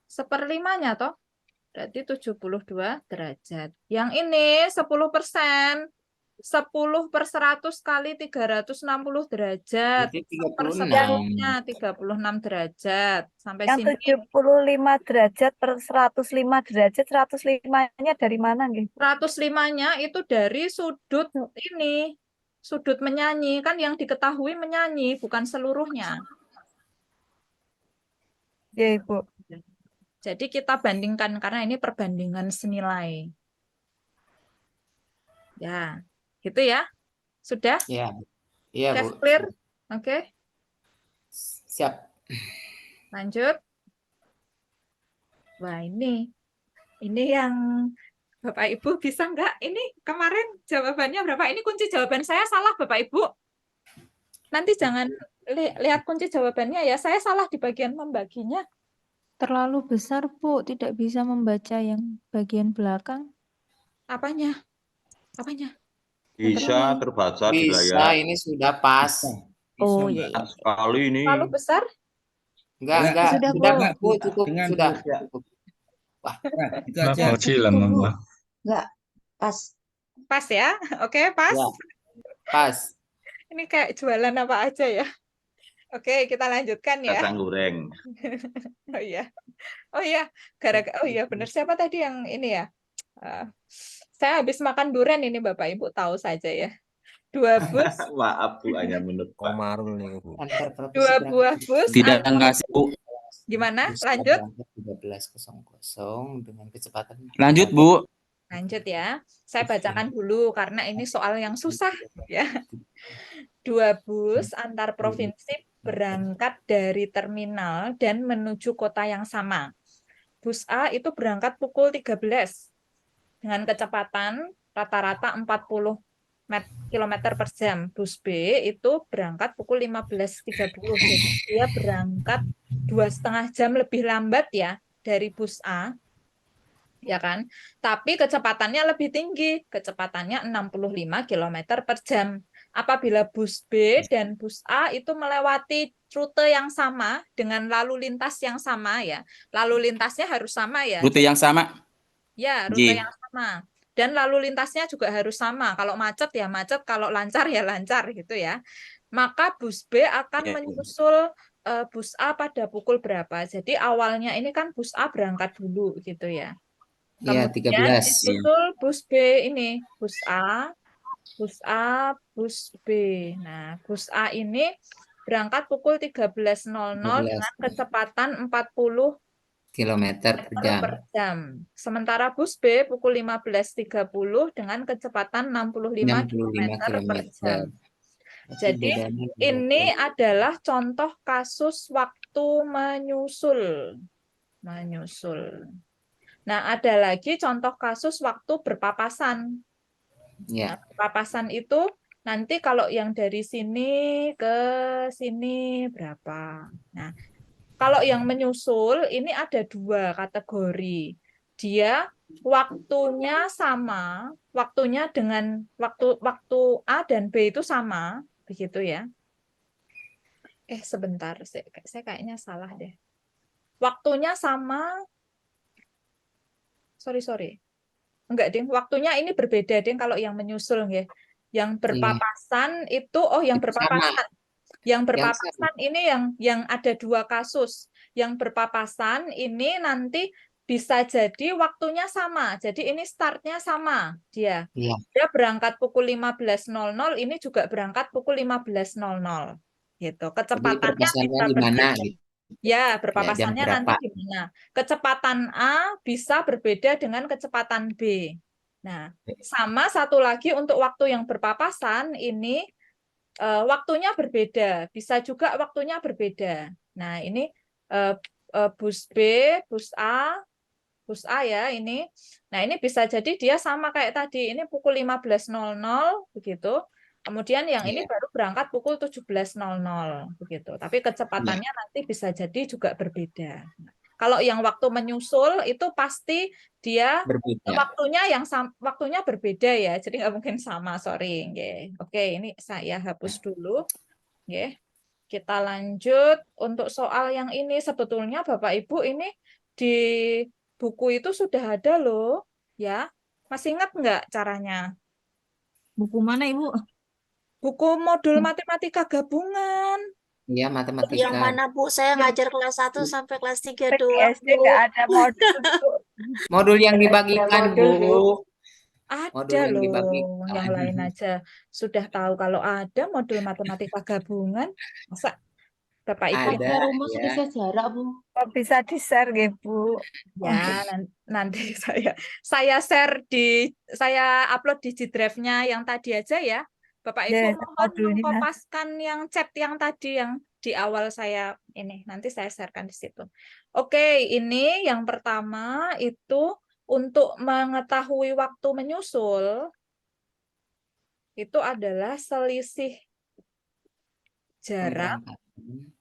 1/5-nya toh. Berarti 72 derajat. Yang ini 10%. 10 per 100 kali 360 derajat. Berarti Per 36. 10-nya 36 derajat. Sampai Yang sini 75 derajat per 105 derajat, 105-nya dari mana nggih? 105-nya itu dari sudut ini. Sudut menyanyi. Kan yang diketahui menyanyi, bukan seluruhnya. Ya, Ibu. Jadi kita bandingkan, karena ini perbandingan senilai. Ya, gitu ya. Sudah? Iya. Iya, Sudah Bu. clear? Oke, Siap. lanjut. Wah, ini yang Bapak Ibu bisa nggak? Ini kemarin jawabannya berapa? Ini kunci jawaban saya salah, Bapak Ibu. Nanti jangan lihat kunci jawabannya ya. Saya salah di bagian membaginya. Terlalu besar, Bu. Tidak bisa membaca yang bagian belakang. Apanya? Apanya? Bisa terbaca di Bisa, layar. ini sudah pas. Oh iya. Nah, sekali ini. Terlalu besar? Enggak. Sudah, Sudah, Bu. Bu. Cukup. Dengan Sudah. ya. Cukup. Nah, itu aja. Enggak, pas. Pas ya? Oke, pas. Ya. Pas. Ini kayak jualan apa aja ya. Oke, kita lanjutkan ya. Kacang goreng. Oh iya. Oh iya, oh iya benar. Siapa tadi yang ini ya? Saya habis makan durian ini Bapak Ibu tahu saja ya. 2 bus, Maaf Bu, hanya menurut Pak. Antar provinsi 2 buah bus. Tidak ngasih, Bu. Gimana? Bus Lanjut? berangkat 13.00 dengan kecepatan. Lanjut, Bu. Lanjut ya. Saya bacakan dulu karena ini soal yang susah ya. 2 bus antar provinsi berangkat dari terminal dan menuju kota yang sama. Bus A itu berangkat pukul 13 dengan kecepatan rata-rata 40 km per jam. Bus B itu berangkat pukul 15.30. Jadi dia berangkat 2,5 jam lebih lambat ya dari bus A. Ya kan? Tapi kecepatannya lebih tinggi. Kecepatannya 65 km per jam. Apabila bus B dan bus A itu melewati rute yang sama dengan lalu lintas yang sama ya. Lalu lintasnya harus sama ya. Rute yang sama. Ya, rute yang sama. Dan lalu lintasnya juga harus sama. Kalau macet ya macet, kalau lancar ya lancar gitu ya. Maka bus B akan menyusul bus A pada pukul berapa. Jadi awalnya ini kan bus A berangkat dulu gitu ya. Iya, Kemudian 13. disusul bus B ini, bus A, bus B. Nah, bus A ini berangkat pukul 13.00 dengan kecepatan 40 km per jam. Sementara bus B pukul 15.30 dengan kecepatan 65 km per jam. Jadi ini adalah contoh kasus waktu menyusul. Nah, ada lagi contoh kasus waktu berpapasan. Ya. Nah, berpapasan itu nanti kalau yang dari sini ke sini berapa. Nah, kalau yang menyusul ini ada 2 kategori. Dia waktunya sama, waktunya dengan waktu A dan B itu sama, begitu ya. Sebentar, saya kayaknya salah deh. Waktunya sama. Sorry. Enggak, Ding. Waktunya ini berbeda, Ding, kalau yang menyusul, ya. Yang berpapasan itu, yang berpapasan. Yang berpapasan ini yang ada 2 kasus. Yang berpapasan ini nanti bisa jadi waktunya sama. Jadi ini startnya sama dia. Ya. Dia berangkat pukul 15.00, ini juga berangkat pukul 15.00. Gitu. Kecepatannya bisa di mana gitu. Ya, Ya, jam berpapasannya nanti berapa? gimana? Kecepatan A bisa berbeda dengan kecepatan B. Nah, sama satu lagi untuk waktu yang berpapasan ini waktunya berbeda, bisa juga waktunya berbeda. Nah, ini bus B, bus A ya ini. Nah, ini bisa jadi dia sama kayak tadi, ini pukul 15.00 begitu. Kemudian yang ini Iya. baru berangkat pukul 17.00 begitu. Tapi kecepatannya nanti bisa jadi juga berbeda. Kalau yang waktu menyusul itu pasti dia Berbeda. waktunya berbeda ya. Jadi nggak mungkin sama, sorry. Oke, ini saya hapus dulu. Kita lanjut untuk soal yang ini. Sebetulnya Bapak Ibu ini di buku itu sudah ada loh, ya. Masih ingat nggak caranya? Buku mana Ibu? Buku modul matematika gabungan. Iya, Yang matematika. mana Bu? Saya ngajar kelas 1 sampai kelas 3 Di doang, SD nggak Bu. ada modul, Bu. Modul yang dibagikan, Bu. Modul Ada yang loh, dibagikan. yang lain aja sudah tahu kalau ada modul matematika gabungan. Masa Bapak Ibu Ada, yang rumus selisih jarak, Bu. Kok bisa di-share nggih, Bu? ya nanti saya share saya upload di G-Drive-nya yang tadi aja ya. Bapak Ibu Ya, mohon modulnya. mengkopaskan yang chat yang tadi yang di awal saya ini, nanti saya sharekan di situ. Oke, ini yang pertama itu untuk mengetahui waktu menyusul itu adalah selisih jarak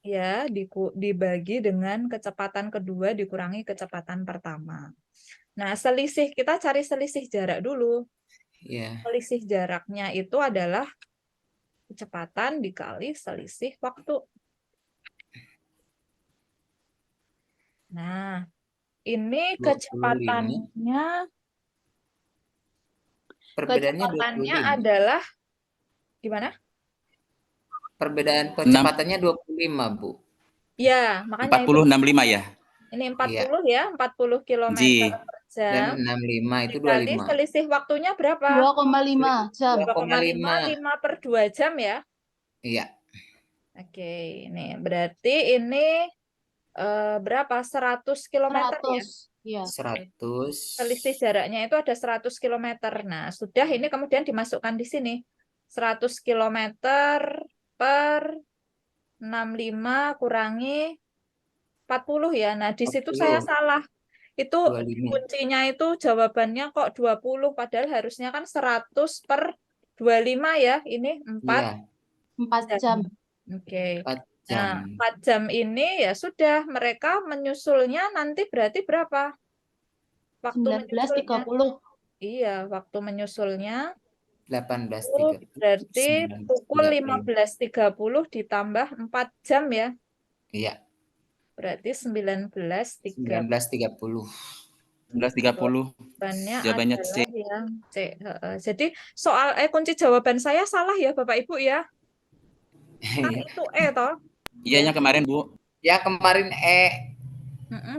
ya dibagi dengan kecepatan kedua dikurangi kecepatan pertama. Nah, kita cari selisih jarak dulu. Iya. Selisih jaraknya itu adalah kecepatan dikali selisih waktu. Nah, ini 25. kecepatannya adalah gimana? Perbedaan kecepatannya 25, Bu. Ya, makanya 40 65 ya. ini 40 ya, 40 km per jam. Dan 65 itu Dikali 25. selisih waktunya berapa? 2,5 jam. 2,5 per 2 jam ya. Iya. Oke, ini berarti ini berapa? 100 km ya? Iya. 100. Selisih jaraknya itu ada 100 km. Nah, sudah ini kemudian dimasukkan di sini. 100 km per 65 kurangi 40 ya. Nah, di situ saya salah. Itu 25. kuncinya itu jawabannya kok 20, padahal harusnya kan 100 per 25 ya. Ini 4 jam. Oke. 4 Nah, jam. 4 jam ini ya sudah, mereka menyusulnya nanti berarti berapa? Waktu 19.30. Iya, waktu menyusulnya 18.30. berarti pukul 15.30 ditambah 4 jam ya. Iya. Berarti 19.30. 19.30. 19.30. Jawabannya C. Yang C. Jadi soal kunci jawaban saya salah ya Bapak Ibu ya. Kan itu E toh? Iyanya kemarin, Bu. Ya, kemarin E.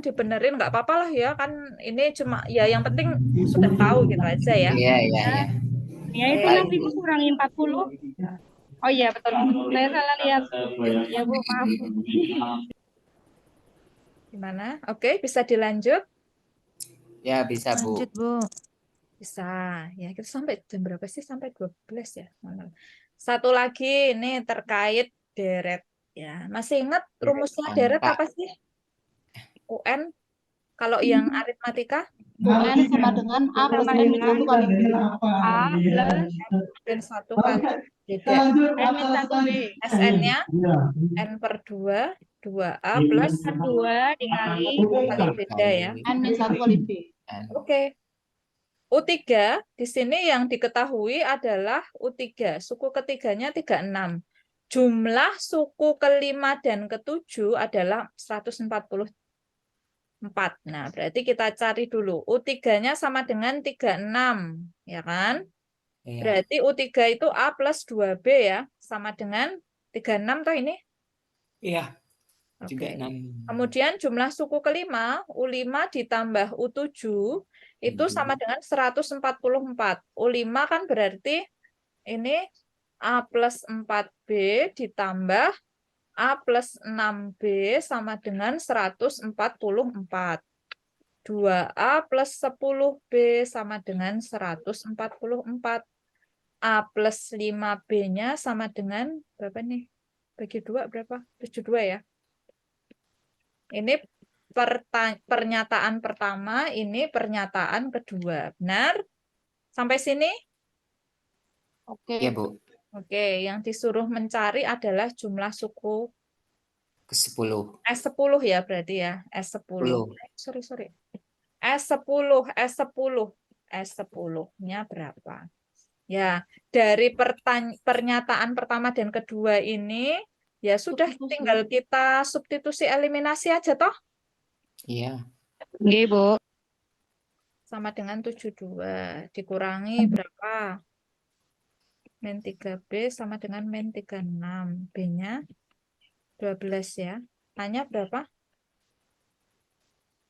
Dibenerin nggak apa-apa lah ya, kan ini cuma ya yang penting sudah tahu gitu aja ya. Iya. Ya itu nanti Bu kurangi 40. Oh iya betul. Saya salah lihat. Ya Bu, maaf. Gimana? Oke, bisa dilanjut? Ya, bisa, Bu. Lanjut, Bu. Bisa. Ya, kita sampai jam berapa sih? Sampai 12 ya. Satu lagi ini terkait deret ya. Masih ingat rumusnya deret apa sih? UN kalau yang aritmatika? UN sama dengan A plus N min 1 kali B. A plus N 1 kali beda. N min 1 B. SN-nya N per 2, 2A plus 2 dikali beda ya. N min 1 kali B. Oke. U3 di sini yang diketahui adalah U3. Suku ketiganya 36. Jumlah suku kelima dan ketujuh adalah 144. Nah, berarti kita cari dulu. U3-nya sama dengan 36, ya kan? Iya. Berarti U3 itu A plus 2B ya. Sama dengan 36 toh ini? Iya. Oke. Kemudian jumlah suku kelima, U5 ditambah U7, itu sama dengan 144. U5 kan berarti ini A plus 4B ditambah A plus 6B sama dengan 144. 2A plus 10B sama dengan 144. A plus 5B-nya sama dengan berapa nih? Bagi 2 berapa? 72 ya. Ini pernyataan pertama, ini pernyataan kedua. Benar? Sampai sini? Oke. Iya, Bu. Oke, yang disuruh mencari adalah jumlah suku Ke-10. S10 ya berarti ya. S10. 10. Sorry. S10-nya berapa? Ya, dari pernyataan pertama dan kedua ini, ya sudah tinggal kita substitusi eliminasi aja toh. Iya. Nggih, Bu. Sama dengan 72. Dikurangi berapa? Min 3B sama dengan min 36. B-nya 12 ya. A-nya berapa?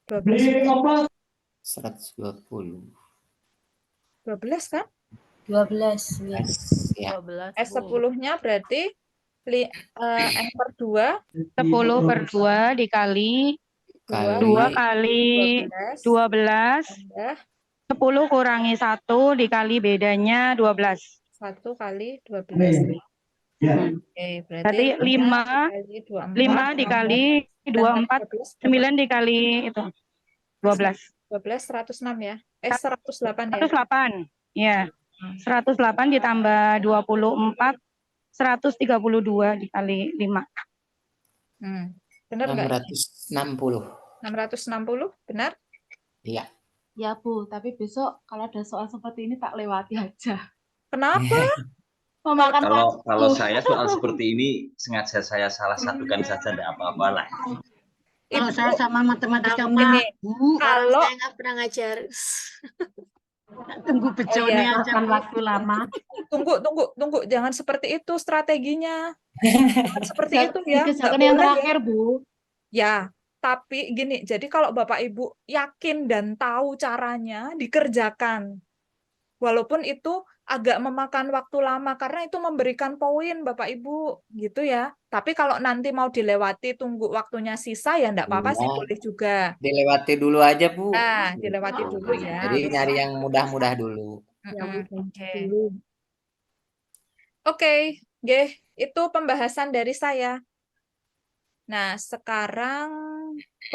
12. 120. 12 kan? 12. Ya. Ya. 12. S10-nya berarti N per 2. 10 per 2 dikali 2 kali 12. 10 kurangi 1 dikali bedanya 12. 1 kali 12. Oke, berarti 5 dikali 24, 9 dikali itu 12. 12, 106 ya. 108 ya. 108. Ya. 108 ditambah 24, 132 dikali 5. Benar enggak? 660. 660, benar? Iya. Ya, Bu, tapi besok kalau ada soal seperti ini tak lewati aja. Kenapa? Memakan Kalau saya soal seperti ini sengaja saya salah satukan saja, tidak apa-apa lah. Kalau saya sama matematika Ini, Bu, kalau saya nggak pernah ngajar. Tunggu bejone aja Makan waktu lama. Tunggu, jangan seperti itu strateginya. Jangan seperti itu ya. Dikerjakan Nggak yang boleh. terakhir, Bu. Ya, tapi gini, jadi kalau Bapak Ibu yakin dan tahu caranya, dikerjakan. Walaupun itu agak memakan waktu lama, karena itu memberikan poin Bapak Ibu, gitu ya. Tapi kalau nanti mau dilewati, tunggu waktunya sisa, ya enggak apa-apa sih, boleh juga. Dilewati dulu aja, Bu. Nah, dilewati dulu ya. Jadi nyari yang mudah-mudah dulu. Oke, itu pembahasan dari saya. Nah, sekarang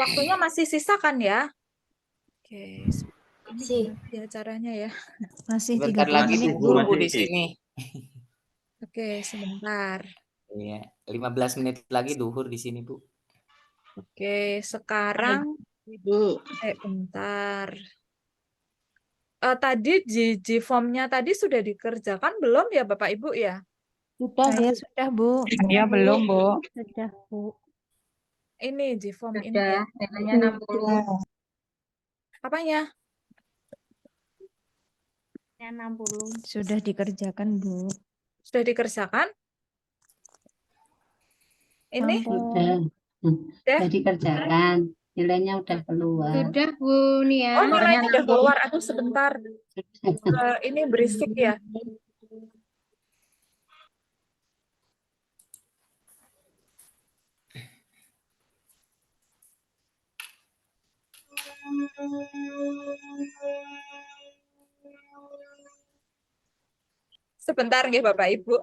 waktunya masih sisa kan ya? Oke, Masih. Ya caranya ya. Masih Bentar 30 lagi menit, duhur, Bu. Bu, di sini. Oke, sebentar. Iya, 15 menit lagi duhur di sini, Bu. Oke, sekarang bentar. Tadi formnya tadi sudah dikerjakan belum ya Bapak Ibu ya? Saya sudah, Bu. Ya, belum, Bu. Sudah, Bu. Ini form ini ya. Nilainya 60. Apanya? 60. Sudah dikerjakan, Bu. Sudah dikerjakan? Ini? Sudah dikerjakan. Nilainya udah keluar. Sudah, Bu Nia. Oh, nilainya udah keluar. Aduh, sebentar. Ini berisik ya. Sebentar nggih Bapak Ibu.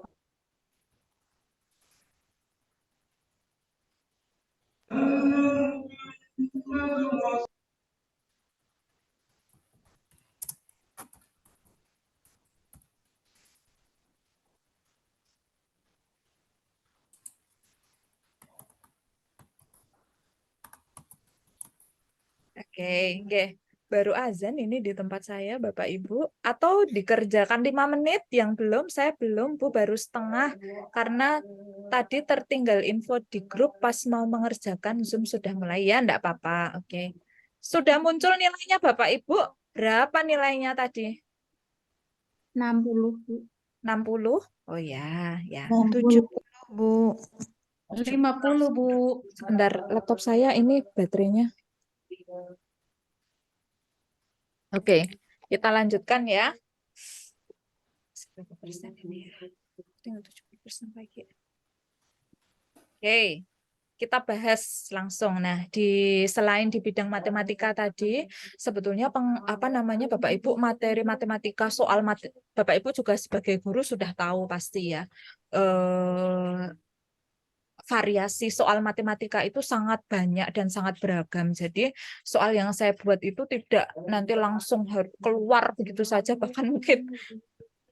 Oke. Baru azan ini di tempat saya, Bapak Ibu. Atau dikerjakan 5 menit, yang belum, saya belum, Bu, baru setengah. Karena tadi tertinggal info di grup pas mau mengerjakan Zoom sudah mulai. Ya, enggak apa-apa. Oke. Sudah muncul nilainya, Bapak Ibu? Berapa nilainya tadi? 60, Bu. 60? Oh ya. 70, Bu. 50, Bu. Sebentar, laptop saya ini baterainya. Oke, kita lanjutkan ya. Berapa persen ini ya? Tinggal 70% lagi. Oke. Oke, kita bahas langsung. Nah, selain di bidang matematika tadi, sebetulnya Bapak Ibu materi matematika Bapak Ibu juga sebagai guru sudah tahu pasti ya. Variasi soal matematika itu sangat banyak dan sangat beragam. Jadi soal yang saya buat itu tidak nanti langsung keluar begitu saja, bahkan mungkin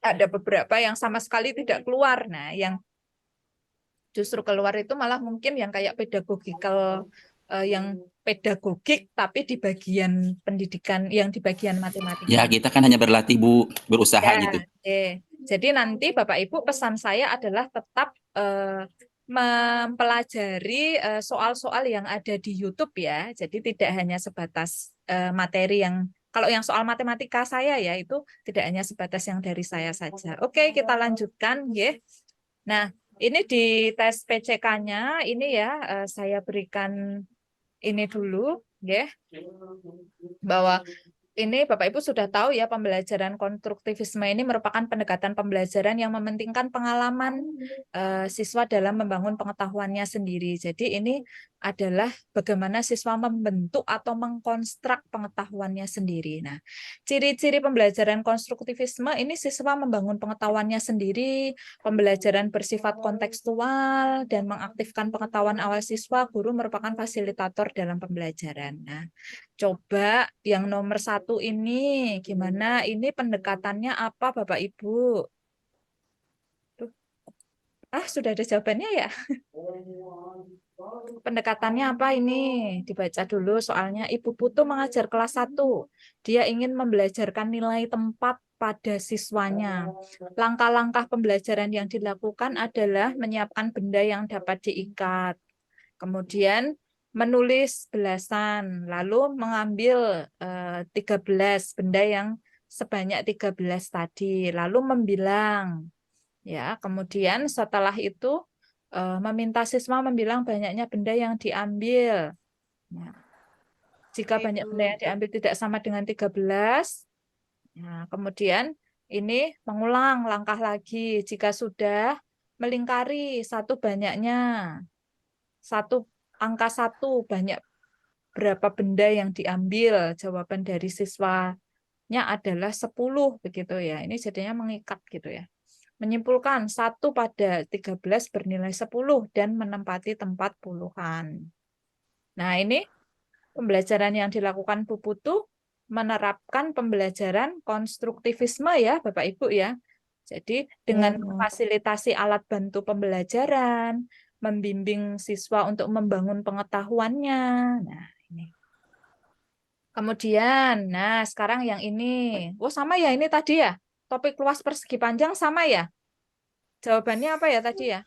ada beberapa yang sama sekali tidak keluar. Nah, yang justru keluar itu malah mungkin yang kayak pedagogikal, yang pedagogik tapi di bagian pendidikan, yang di bagian matematika. Ya, kita kan hanya berlatih, Bu, berusaha Ya, gitu. Jadi nanti Bapak Ibu pesan saya adalah tetap mempelajari soal-soal yang ada di YouTube ya. Jadi tidak hanya sebatas materi yang, kalau yang soal matematika saya ya itu tidak hanya sebatas yang dari saya saja. Oke, kita lanjutkan ya. Nah, ini di tes PCK-nya ini ya, saya berikan ini dulu ya. Bahwa ini Bapak Ibu sudah tahu ya, pembelajaran konstruktivisme ini merupakan pendekatan pembelajaran yang mementingkan pengalaman siswa dalam membangun pengetahuannya sendiri. Jadi ini adalah bagaimana siswa membentuk atau mengkonstruk pengetahuannya sendiri. Nah, ciri-ciri pembelajaran konstruktivisme ini siswa membangun pengetahuannya sendiri, pembelajaran bersifat kontekstual, dan mengaktifkan pengetahuan awal siswa. Guru merupakan fasilitator dalam pembelajaran. Nah, coba yang nomor 1 ini gimana? Ini pendekatannya apa, Bapak Ibu? Sudah ada jawabannya ya? Pendekatannya apa ini? Dibaca dulu soalnya. Ibu Putu mengajar kelas 1. Dia ingin membelajarkan nilai tempat pada siswanya. Langkah-langkah pembelajaran yang dilakukan adalah menyiapkan benda yang dapat diikat. Kemudian menulis belasan, lalu mengambil 13 benda yang sebanyak 13 tadi, lalu membilang. Ya, kemudian setelah itu meminta siswa membilang banyaknya benda yang diambil. Nah, jika banyak benda yang diambil tidak sama dengan 13, nah, kemudian ini mengulang langkah lagi. Jika sudah melingkari satu banyaknya, angka 1 banyak berapa benda yang diambil, jawaban dari siswanya adalah 10 begitu ya. Ini jadinya mengikat gitu ya. Menyimpulkan 1 pada 13 bernilai 10 dan menempati tempat puluhan. Nah, ini pembelajaran yang dilakukan Bu Putu menerapkan pembelajaran konstruktivisme ya, Bapak Ibu ya. Jadi dengan memfasilitasi alat bantu pembelajaran, membimbing siswa untuk membangun pengetahuannya. Nah, ini. Kemudian, nah sekarang yang ini. Sama ya ini tadi ya. Topik luas persegi panjang sama ya? Jawabannya apa ya tadi ya?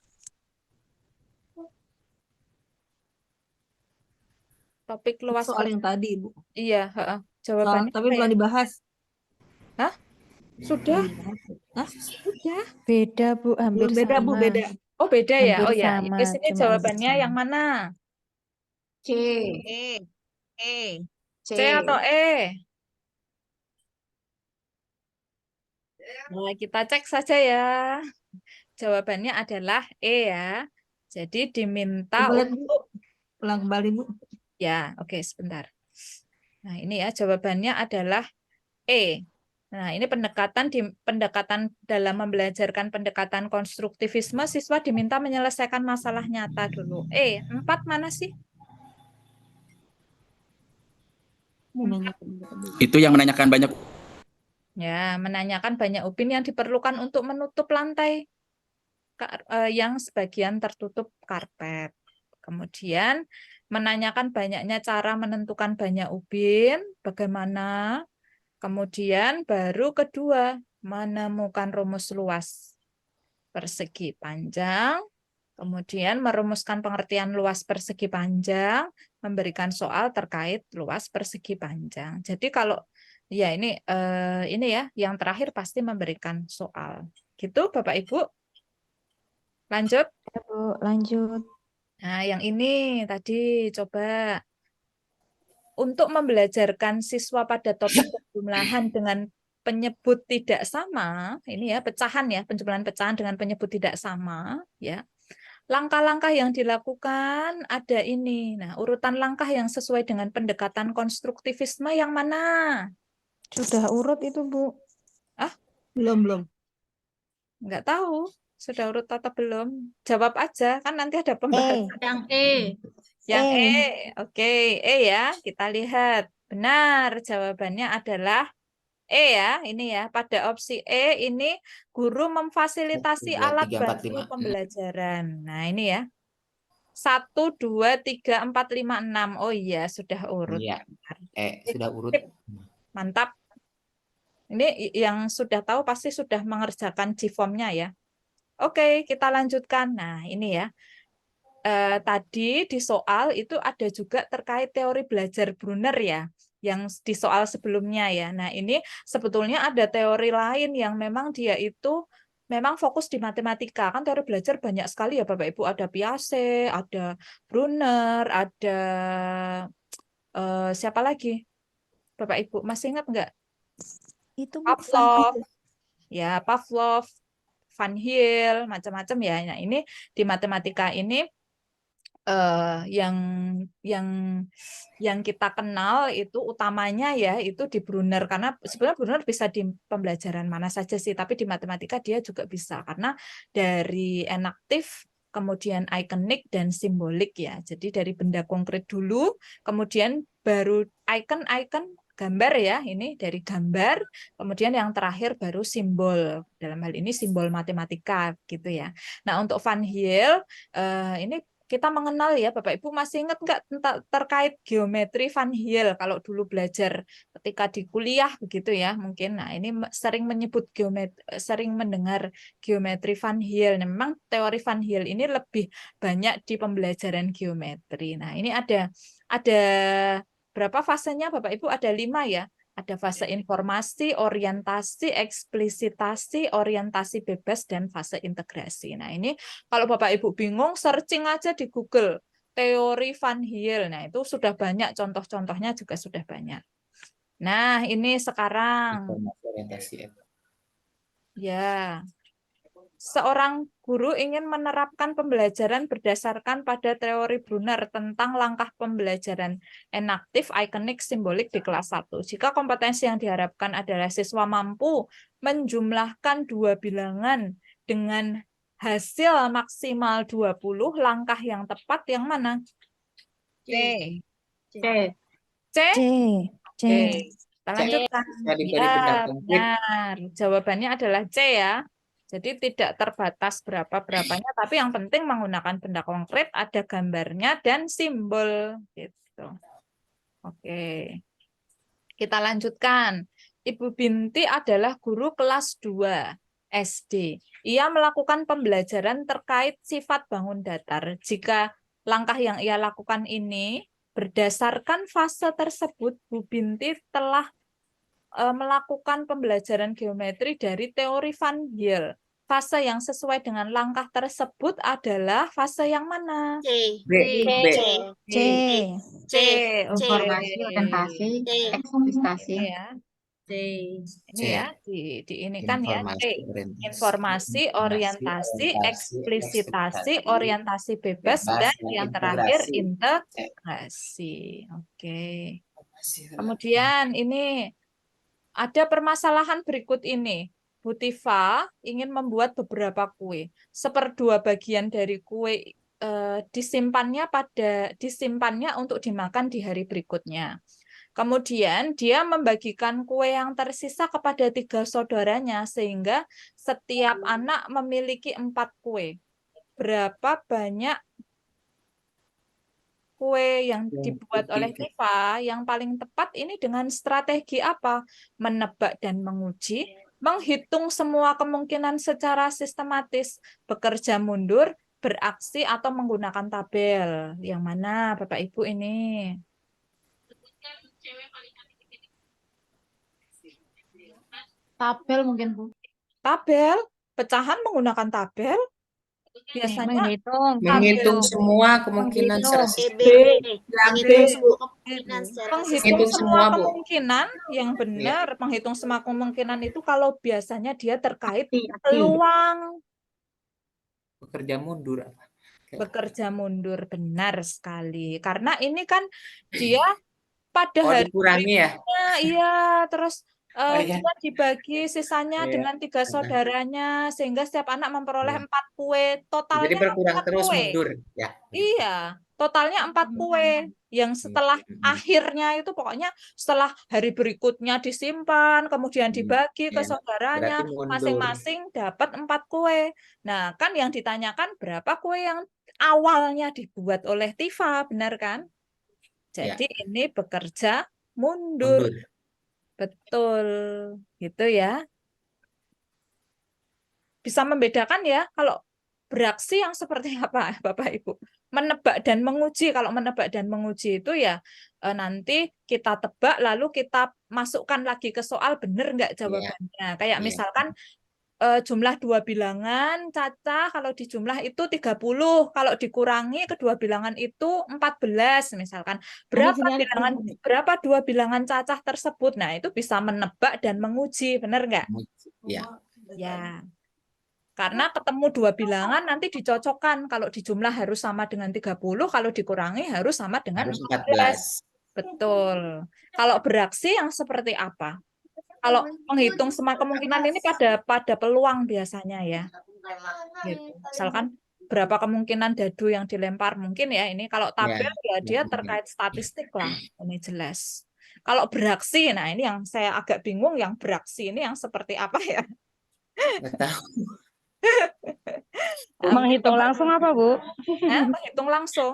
Topik luas soal yang tadi, Bu. Iya, jawabannya tapi apa belum ya? dibahas. Hah? Sudah? Hah? Sudah. Beda, Bu, hampir Belum beda, sama. Bu, beda. Oh, beda ya? Hampir Oh ya, sama, di sini cuma jawabannya hampir yang mana? C. C. C atau E? Nah, kita cek saja ya. Jawabannya adalah E ya. Jadi diminta Coba lihat, Bu. untuk Ulang kembali, Bu. ya, oke sebentar. Nah, ini ya jawabannya adalah E. Nah, ini pendekatan dalam membelajarkan pendekatan konstruktivisme, siswa diminta menyelesaikan masalah nyata dulu. 4 mana sih? Itu yang menanyakan banyak. Ya, menanyakan banyak upin yang diperlukan untuk menutup lantai yang sebagian tertutup karpet. Kemudian menanyakan banyaknya cara menentukan banyak ubin, bagaimana. Kemudian baru kedua, menemukan rumus luas persegi panjang. Kemudian merumuskan pengertian luas persegi panjang, memberikan soal terkait luas persegi panjang. Jadi kalau ya ini ya, yang terakhir pasti memberikan soal. Gitu Bapak Ibu. Lanjut. Ya, Bu, lanjut. Nah, yang ini tadi coba untuk membelajarkan siswa pada topik penjumlahan dengan penyebut tidak sama, ini ya pecahan ya, penjumlahan pecahan dengan penyebut tidak sama, ya. Langkah-langkah yang dilakukan ada ini. Nah, urutan langkah yang sesuai dengan pendekatan konstruktivisme yang mana? Sudah urut itu, Bu. Ah, Belum. nggak tahu. Sudah urut atau belum? Jawab aja, kan nanti ada pembahasan. Yang E. Yang E. Oke, E ya. Kita lihat. Benar, jawabannya adalah E ya. Ini ya, pada opsi E ini guru memfasilitasi 2, alat 3, 4, bantu 5. pembelajaran. Nah, ini ya. 1, 2, 3, 4, 5, 6. Oh iya, sudah urut. Iya. Sudah urut. Mantap. Ini yang sudah tahu pasti sudah mengerjakan G-form-nya ya. Oke, kita lanjutkan. Nah, ini ya. Tadi di soal itu ada juga terkait teori belajar Brunner ya, yang di soal sebelumnya ya. Nah, ini sebetulnya ada teori lain yang memang dia itu memang fokus di matematika. Kan teori belajar banyak sekali ya Bapak Ibu. Ada Piaget, ada Brunner, ada siapa lagi? Bapak Ibu masih ingat nggak? Itu Pavlov. Ya, Pavlov, Van Hiel, macam-macam ya. Nah, ini di matematika ini yang kita kenal itu utamanya ya itu di Brunner, karena sebenarnya Brunner bisa di pembelajaran mana saja sih, tapi di matematika dia juga bisa karena dari enaktif kemudian ikonik dan simbolik ya. Jadi dari benda konkret dulu, kemudian baru icon gambar ya, ini dari gambar, kemudian yang terakhir baru simbol. Dalam hal ini simbol matematika gitu ya. Nah, untuk Van Hiel ini kita mengenal ya, Bapak Ibu masih ingat nggak terkait geometri Van Hiel kalau dulu belajar ketika di kuliah begitu ya mungkin. Nah, ini sering menyebut sering mendengar geometri Van Hiel. Nah, memang teori Van Hiel ini lebih banyak di pembelajaran geometri. Nah, ini ada berapa fasenya Bapak Ibu? Ada 5 ya. Ada fase informasi, orientasi, eksplisitasi, orientasi bebas, dan fase integrasi. Nah, ini kalau Bapak Ibu bingung, searching aja di Google, teori Van Hiel. Nah, itu sudah banyak, contoh-contohnya juga sudah banyak. Nah, ini sekarang. Informasi orientasi. Ya. Seorang guru ingin menerapkan pembelajaran berdasarkan pada teori Brunner tentang langkah pembelajaran enaktif, ikonik, simbolik di kelas 1. Jika kompetensi yang diharapkan adalah siswa mampu menjumlahkan 2 bilangan dengan hasil maksimal 20, langkah yang tepat yang mana? C. C. C? C. Kita lanjutkan. Ya, benar. Jawabannya adalah C ya. Jadi tidak terbatas berapa-berapanya, tapi yang penting menggunakan benda konkret, ada gambarnya dan simbol gitu. Oke. Kita lanjutkan. Ibu Binti adalah guru kelas 2 SD. Ia melakukan pembelajaran terkait sifat bangun datar. Jika langkah yang ia lakukan ini berdasarkan fase tersebut, Bu Binti telah melakukan pembelajaran geometri dari teori Van Hiel. Fase yang sesuai dengan langkah tersebut adalah fase yang mana? C. Informasi, orientasi, eksplisitasi. Ini ya, ini kan ya, C. Informasi, orientasi, eksplisitasi, orientasi bebas, dan yang terakhir integrasi. Oke. Kemudian ini ada permasalahan berikut ini. Bu Tifa ingin membuat beberapa kue. 1/2 bagian dari kue disimpannya untuk dimakan di hari berikutnya. Kemudian dia membagikan kue yang tersisa kepada 3 saudaranya sehingga setiap anak memiliki 4 kue. Berapa banyak kue yang dibuat oleh Tifa? Yang paling tepat ini dengan strategi apa? Menebak dan menguji, menghitung semua kemungkinan secara sistematis, bekerja mundur, beraksi, atau menggunakan tabel. Yang mana Bapak Ibu ini? Tabel mungkin, Bu. Tabel? Pecahan menggunakan tabel? Biasanya menghitung semua kemungkinan secara menghitung semua kemungkinan yang benar. Menghitung semua kemungkinan itu kalau biasanya dia terkait peluang. Bekerja mundur apa? Bekerja mundur, benar sekali. Karena ini kan dia pada Oh, hari dikurangi ya? berikutnya, iya, terus Oh iya. dia dibagi sisanya Iya. dengan 3 saudaranya, sehingga setiap anak memperoleh 4 kue, Jadi totalnya berkurang 4 terus kue. mundur ya. Iya, totalnya 4 kue. Yang setelah akhirnya itu pokoknya setelah hari berikutnya disimpan, kemudian dibagi ke Ya. saudaranya, Berarti mundur. masing-masing dapat 4 kue. Nah, kan yang ditanyakan berapa kue yang awalnya dibuat oleh Tifa, benar kan? Jadi ini bekerja mundur. Mundur. Betul, gitu ya. Bisa membedakan ya kalau beraksi yang seperti apa, Bapak Ibu? Menebak dan menguji. Kalau menebak dan menguji itu ya nanti kita tebak lalu kita masukkan lagi ke soal, benar nggak jawabannya. Kayak misalkan jumlah 2 bilangan, Caca kalau dijumlah itu 30, kalau dikurangi kedua bilangan itu 14 misalkan. Berapa 2 bilangan Cacah tersebut? Nah, itu bisa menebak dan menguji, benar nggak? Ya. Ya. Karena ketemu 2 bilangan nanti dicocokkan, kalau dijumlah harus sama dengan 30, kalau dikurangi harus sama dengan Harus 14. Betul. Kalau beraksi yang seperti apa? Kalau menghitung semua kemungkinan ini pada peluang biasanya ya. Gitu. Misalkan berapa kemungkinan dadu yang dilempar, mungkin ya ini kalau tabel ya dia terkait statistik lah, ini jelas. Kalau beraksi, nah ini yang saya agak bingung, yang beraksi ini yang seperti apa ya? Nggak tahu. Menghitung langsung apa, Bu? Menghitung langsung.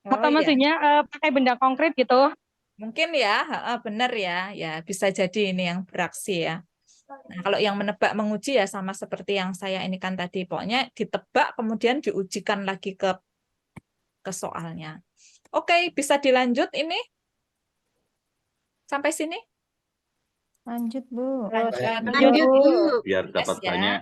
Atau maksudnya pakai benda konkret gitu? Mungkin ya, benar ya. Ya, bisa jadi ini yang beraksi ya. Nah, kalau yang menebak menguji ya sama seperti yang saya ini kan tadi. Pokoknya ditebak kemudian diujikan lagi ke soalnya. Oke, bisa dilanjut ini? Sampai sini? Lanjut, Bu. Lanjut, Bu. Biar dapat Yes, ya. banyak.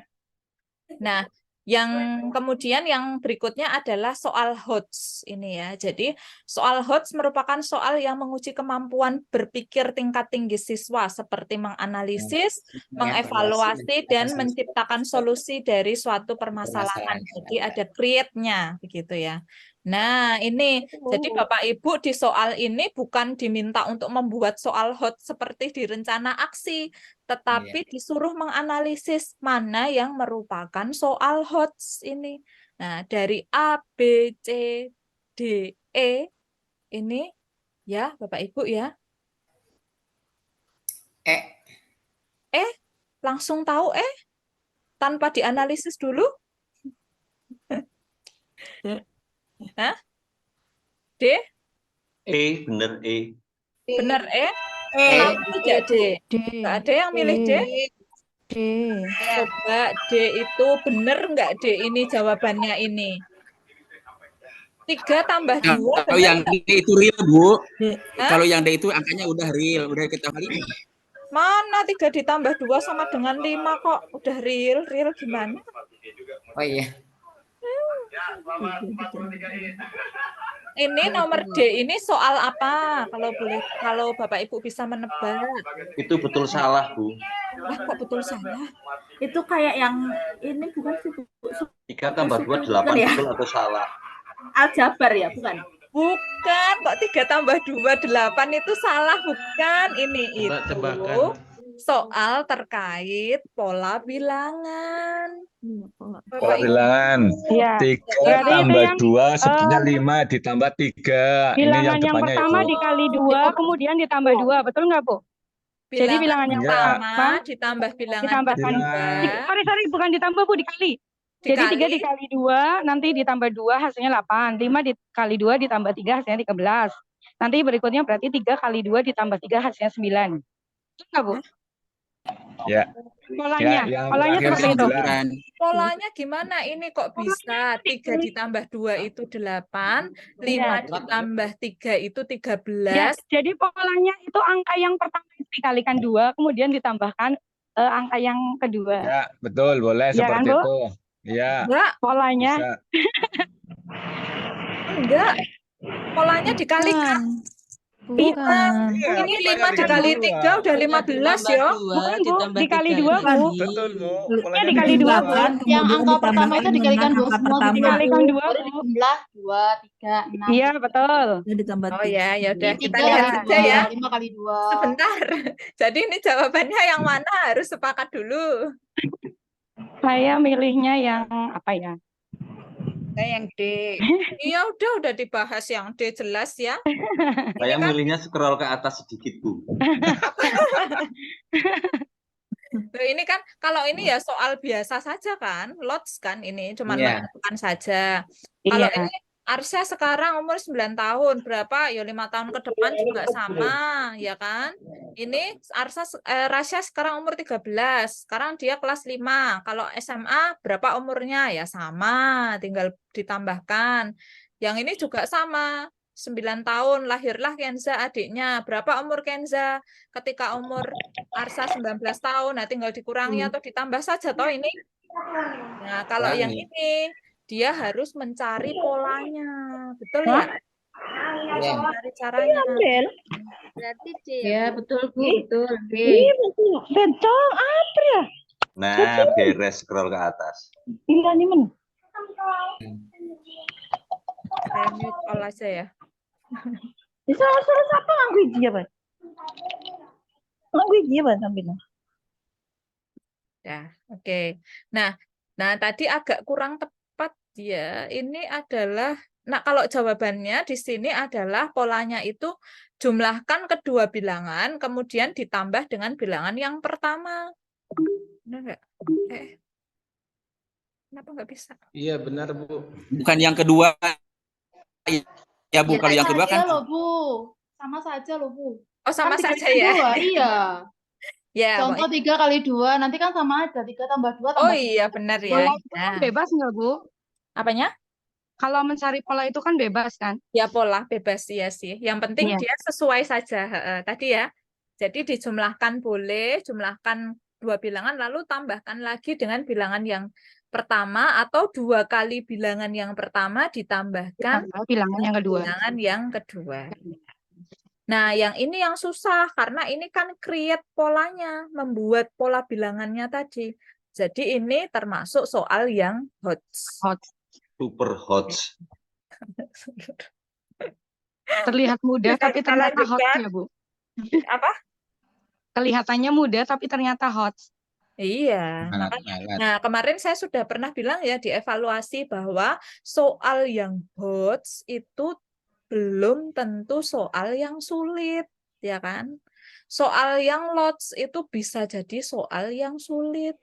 Nah, yang kemudian yang berikutnya adalah soal HOTS ini ya. Jadi soal HOTS merupakan soal yang menguji kemampuan berpikir tingkat tinggi siswa seperti menganalisis, mengevaluasi, dan menciptakan solusi dari suatu permasalahan. Jadi ada create-nya begitu ya. Nah, ini jadi Bapak Ibu di soal ini bukan diminta untuk membuat soal HOTS seperti di rencana aksi, tetapi disuruh menganalisis mana yang merupakan soal HOTS ini. Nah, dari A, B, C, D, E ini ya, Bapak Ibu ya. Langsung tahu tanpa dianalisis dulu? Hah? D? Bener E. Benar tidak D? Nggak ada yang milih D? D. Coba D itu benar nggak D ini jawabannya ini? 3 tambah 2 Kalau yang D itu real, Bu. Hah? Kalau yang D itu angkanya udah real, udah kita kali. Mana 3 ditambah 2 sama dengan 5 kok? Udah real gimana? Oh iya. Ini nomor D ini soal apa? Kalau Bapak Ibu bisa menebak. Itu betul salah, Bu. Lah kok betul salah? Itu kayak yang ini bukan sih, Bu? 3 tambah 2 8 Bukan ya? betul atau salah? Aljabar ya, bukan? Bukan, kok 3 tambah 2 8 itu salah, bukan. Ini itu soal terkait pola bilangan. Pola bilangan. Iya. 3 tambah 2 sebenarnya 5 ditambah 3. Ini Bilangan yang yang depannya pertama itu. dikali 2, kemudian ditambah 2, betul nggak, Bu? Jadi bilangan yang pertama ditambah bilangan ditambahkan. Sorry, bukan ditambah, Bu, dikali. Jadi 3 dikali 2, nanti ditambah 2 hasilnya 8. 5 dikali 2 ditambah 3 hasilnya 13. Nanti berikutnya berarti 3 kali 2 ditambah 3 hasilnya 9. Betul nggak, Bu? Ya. Polanya seperti itu. Polanya gimana? Ini kok bisa 3 ditambah 2 itu 8, 5 ditambah 3 itu 13. Ya, jadi polanya itu angka yang pertama dikalikan 2, kemudian ditambahkan angka yang kedua. Ya, betul, boleh Ya, seperti kan, Bu? itu. Iya. Enggak. Polanya. Enggak. Polanya dikalikan. Bukan. Ini 5 dikali 3 udah 15 ya. Bukan, Bu. Dikali 2, Bu. Betul, Bu. Ya, Polanya dikali 2, Bu. Yang angka pertama itu dikalikan 2 semua gitu. Dikalikan 2, Baru Bu. dijumlah 2, 3, 6. Iya, betul. Ditambah Oh ya, ya udah kita 3 lihat kali saja 2, ya. 5 kali 2. Sebentar. Jadi ini jawabannya yang mana? Harus sepakat dulu. Saya milihnya yang apa ya? Yang D. Iya udah dibahas yang D jelas ya. Saya milihnya scroll ke atas sedikit, Bu. Loh, ini kan kalau ini ya soal biasa saja kan, lots kan ini cuman Iya. menentukan saja. Kalau Iya. ini Arsya sekarang umur 9 tahun, berapa? Ya 5 tahun ke depan juga sama, ya kan? Ini Rasya sekarang umur 13, sekarang dia kelas 5. Kalau SMA berapa umurnya? Ya sama, tinggal ditambahkan. Yang ini juga sama, 9 tahun, lahirlah Kenza adiknya. Berapa umur Kenza? Ketika umur Arsa 19 tahun, nah tinggal dikurangi atau ditambah saja toh ini. Nah, kalau yang ini dia harus mencari polanya. Betul ya? Harus Iya. mencari caranya. Berarti C Ya, betul, Bu. Betul. D. Iya, betul. Bencong, apa ya? Nah, beres scroll ke atas. Pilihan ini. Saya mute all aja ya. Bisa suruh siapa nganggu dia, Pak? Nganggu dia, Pak, sambil. Ya, oke. Nah, tadi agak kurang tepat dia. Ini adalah, nah kalau jawabannya di sini adalah polanya itu jumlahkan kedua bilangan, kemudian ditambah dengan bilangan yang pertama. Benar nggak? Kenapa nggak bisa? Iya, benar, Bu. Bukan yang kedua. Ya, Bu. Ya, Kalau yang kedua saja kan loh, Bu. Sama saja loh, Bu. Oh, sama Kan saja dikalikan ya. 2, iya. Ya, Contoh 3 kali 2, nanti kan sama aja. 3 tambah 2 oh tambah 3. iya benar ya. Pola itu kan bebas nggak, Bu? Apanya? Kalau mencari pola itu kan bebas kan? Ya pola bebas ya sih. Yang penting Iya. dia sesuai saja. Tadi ya. Jadi dijumlahkan boleh, jumlahkan dua bilangan lalu tambahkan lagi dengan bilangan yang pertama atau 2 kali bilangan yang pertama ditambahkan Bilangan yang kedua. bilangan yang kedua. Nah, yang ini yang susah karena ini kan create polanya, membuat pola bilangannya tadi. Jadi ini termasuk soal yang hot. Super hot. Terlihat mudah Bisa tapi kita ternyata hot lanjutkan? ya, Bu. Apa? Kelihatannya mudah tapi ternyata hot. Iya, makanya. Nah, kemarin saya sudah pernah bilang ya di evaluasi bahwa soal yang hot itu belum tentu soal yang sulit, ya kan? Soal yang lots itu bisa jadi soal yang sulit.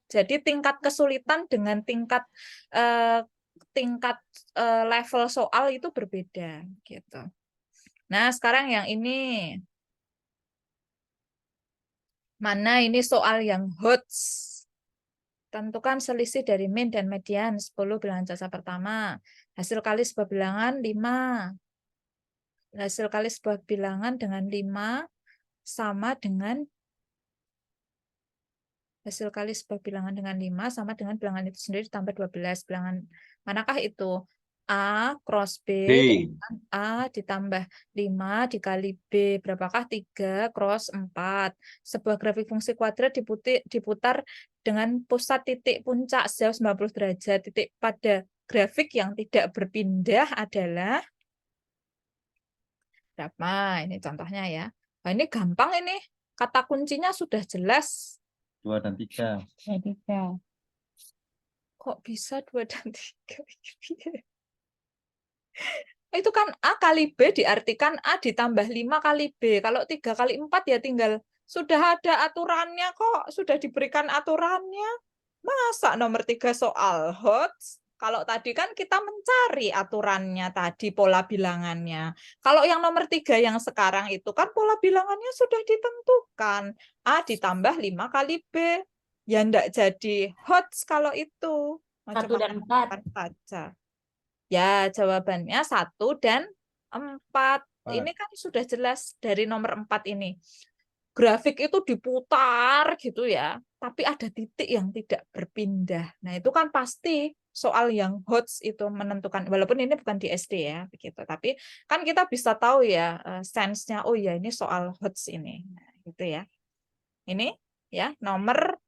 Jadi tingkat kesulitan dengan tingkat level soal itu berbeda, gitu. Nah, sekarang yang ini. Mana ini soal yang hot? Tentukan selisih dari min dan median 10 bilangan jasa pertama. Hasil kali sebuah bilangan 5. Hasil kali sebuah bilangan dengan 5 sama dengan hasil kali sebuah bilangan dengan 5 sama dengan bilangan itu sendiri tambah 12. Bilangan manakah itu? A cross B dengan A ditambah 5 dikali B. Berapakah 3 cross 4? Sebuah grafik fungsi kuadrat diputar dengan pusat titik puncak sejauh 90 derajat. Titik pada grafik yang tidak berpindah adalah berapa? Ini contohnya ya. Nah, ini gampang ini. Kata kuncinya sudah jelas. 2 dan 3. 3. Kok bisa 2 dan 3? Itu kan A kali B diartikan A ditambah 5 kali B. Kalau 3 kali 4 ya tinggal sudah ada aturannya kok. Sudah diberikan aturannya. Masa nomor 3 soal hot? Kalau tadi kan kita mencari aturannya tadi, pola bilangannya. Kalau yang nomor 3 yang sekarang itu kan pola bilangannya sudah ditentukan. A ditambah 5 kali B. Ya enggak jadi hot kalau itu. 1 dan 4 saja. Ya, jawabannya 1 dan 4. Ini kan sudah jelas dari nomor 4 ini. Grafik itu diputar gitu ya, tapi ada titik yang tidak berpindah. Nah, itu kan pasti soal yang HOTS itu menentukan, walaupun ini bukan di SD ya, begitu. Tapi kan kita bisa tahu ya sense-nya, oh ya ini soal HOTS ini, nah, gitu ya. Ini ya nomor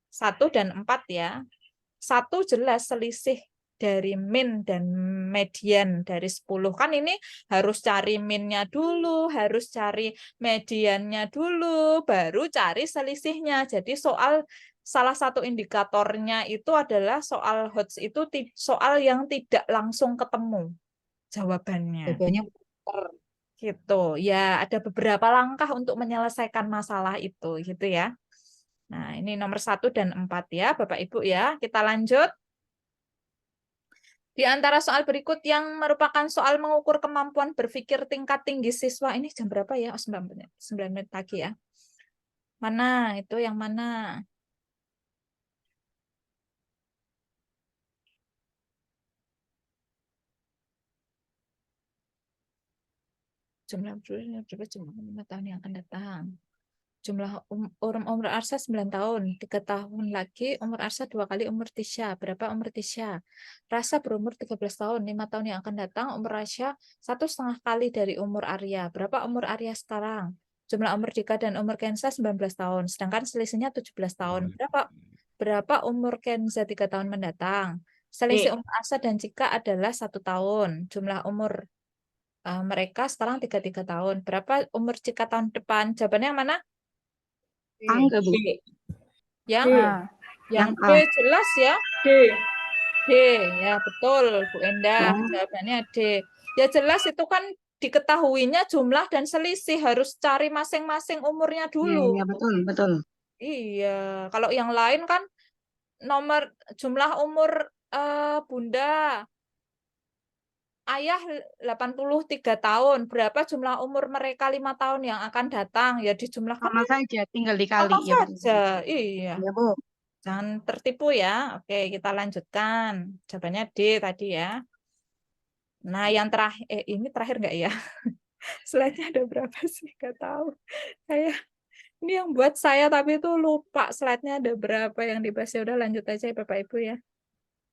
1 dan 4 ya. 1 jelas selisih dari min dan median dari 10. Kan ini harus cari minnya dulu, harus cari mediannya dulu, baru cari selisihnya. Jadi salah satu indikatornya itu adalah soal HOTS itu soal yang tidak langsung ketemu jawabannya. Gitu. Ya, ada beberapa langkah untuk menyelesaikan masalah itu, gitu ya. Nah, ini nomor 1 dan 4 ya, Bapak Ibu ya. Kita lanjut. Di antara soal berikut yang merupakan soal mengukur kemampuan berpikir tingkat tinggi siswa. Ini jam berapa ya? Oh, 9 menit pagi ya. Mana? Itu yang mana? Jumlah jumlah 5 tahun yang akan datang. Jumlah umur Arsa 9 tahun. 3 tahun lagi umur Arsa 2 kali umur Tisha. Berapa umur Tisha? Rasa berumur 13 tahun. 5 tahun yang akan datang umur Rasya 1,5 kali dari umur Arya. Berapa umur Arya sekarang? Jumlah umur Dika dan umur Kenza 19 tahun. Sedangkan selisihnya 17 tahun. Berapa umur Kenza 3 tahun mendatang? Selisih umur Arsa dan Cika adalah 1 tahun. Jumlah umur mereka sekarang 33 tahun. Berapa umur Cika tahun depan? Jawabannya yang mana? Angga, Bu. Yang B jelas ya. D. Ya, betul, Bu Endah. Jawabannya D. Ya jelas itu kan diketahuinya jumlah dan selisih, harus cari masing-masing umurnya dulu. Iya, betul. Iya, kalau yang lain kan nomor jumlah umur Bunda Ayah 83 tahun. Berapa jumlah umur mereka 5 tahun yang akan datang? Ya dijumlahkan Sama saja, tinggal dikali. sama saja. Iya. Ya, Bu. Jangan tertipu ya. Oke, kita lanjutkan. Jawabannya D tadi ya. Nah, yang terakhir, ini terakhir nggak ya? Slide-nya ada berapa sih? Nggak tahu. Ini yang buat saya, tapi itu lupa slide-nya ada berapa yang dibahas. Ya udah lanjut aja ya, Bapak Ibu ya.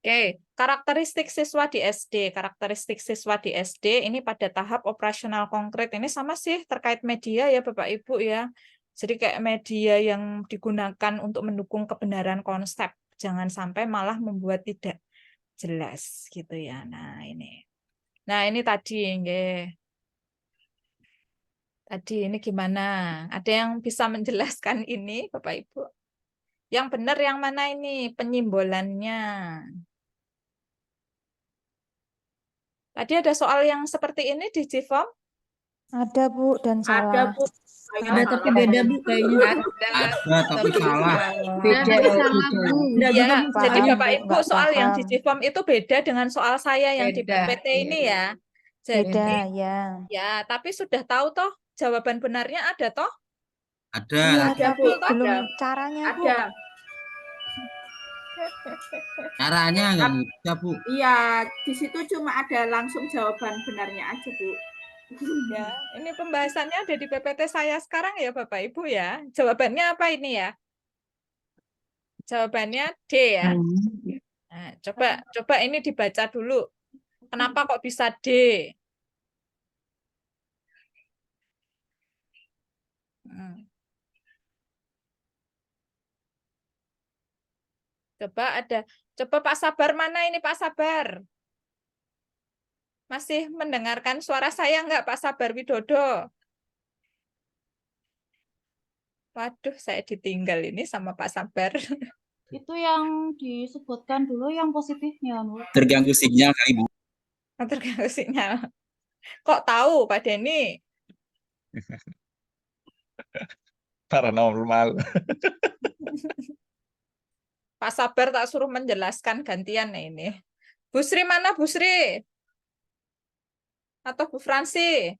Oke, karakteristik siswa di SD. Karakteristik siswa di SD ini pada tahap operasional konkret. Ini sama sih terkait media ya Bapak Ibu ya. Jadi kayak media yang digunakan untuk mendukung kebenaran konsep. Jangan sampai malah membuat tidak jelas gitu ya. Nah ini. Nah ini tadi. Tadi ini gimana? Ada yang bisa menjelaskan ini Bapak Ibu? Yang benar yang mana ini penyimbolannya? Tadi ada soal yang seperti ini di GFOM? Ada, Bu, dan salah. Ada, Bu. Ada tapi beda, Bu, kayaknya. Ada tapi salah. Beda, Bu. Ya, jadi Bapak Ibu soal yang di GFOM itu beda dengan soal saya yang di PPT ini ya. Jadi, Beda, ya. ya, tapi sudah tahu toh jawaban benarnya ada toh? Iya, Ada. tapi Bu, belum caranya, Bu. Ada. Caranya nggak bisa, Bu. Iya, di situ cuma ada langsung jawaban benarnya aja, Bu. Ya, ini pembahasannya ada di PPT saya sekarang ya Bapak Ibu ya. Jawabannya apa ini ya? Jawabannya D ya. Nah, coba ini dibaca dulu. Kenapa kok bisa D? Coba Pak Sabar, mana ini Pak Sabar? Masih mendengarkan suara saya enggak Pak Sabar Widodo? Waduh, saya ditinggal ini sama Pak Sabar. Itu yang disebutkan dulu yang positifnya, Bu. Terganggu sinyal kali, Bu. Terganggu sinyal. Kok tahu Pak Denny? Paranormal. Pak Sabar tak suruh menjelaskan gantian ini. Bu Sri mana Bu Sri? Atau Bu Fransi?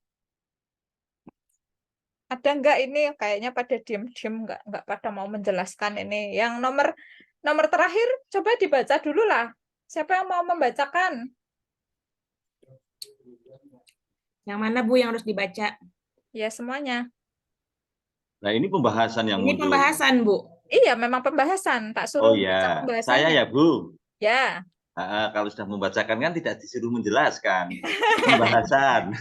Ada enggak ini? Kayaknya pada diem-diem enggak pada mau menjelaskan ini. Yang nomor terakhir coba dibaca dulu lah. Siapa yang mau membacakan? Yang mana, Bu, yang harus dibaca? Ya, semuanya. Nah, ini pembahasan yang Ini muncul. pembahasan, Bu. Iya, memang pembahasan. Tak suruh Oh ya, pembahasannya. saya ya, Bu. Ya. Kalau sudah membacakan kan tidak disuruh menjelaskan pembahasan.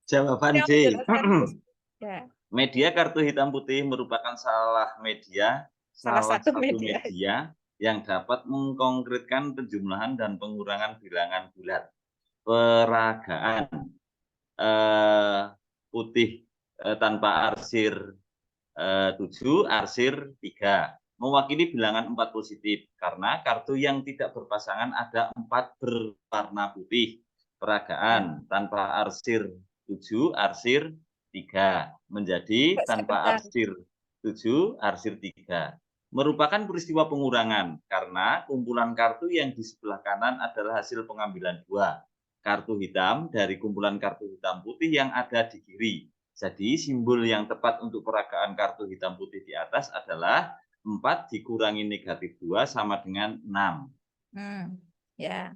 Jawaban Yang D. menjelaskan ya. Media kartu hitam putih merupakan salah satu media yang dapat mengkonkretkan penjumlahan dan pengurangan bilangan bulat. Peragaan putih tanpa arsir 7, arsir 3. Mewakili bilangan 4 positif karena kartu yang tidak berpasangan ada 4 berwarna putih. Peragaan tanpa arsir 7, arsir 3 menjadi tanpa arsir 7, arsir 3. Merupakan peristiwa pengurangan karena kumpulan kartu yang di sebelah kanan adalah hasil pengambilan 2 kartu hitam dari kumpulan kartu hitam putih yang ada di kiri. Jadi simbol yang tepat untuk peragaan kartu hitam putih di atas adalah 4 dikurangi negatif 2 sama dengan 6. Ya.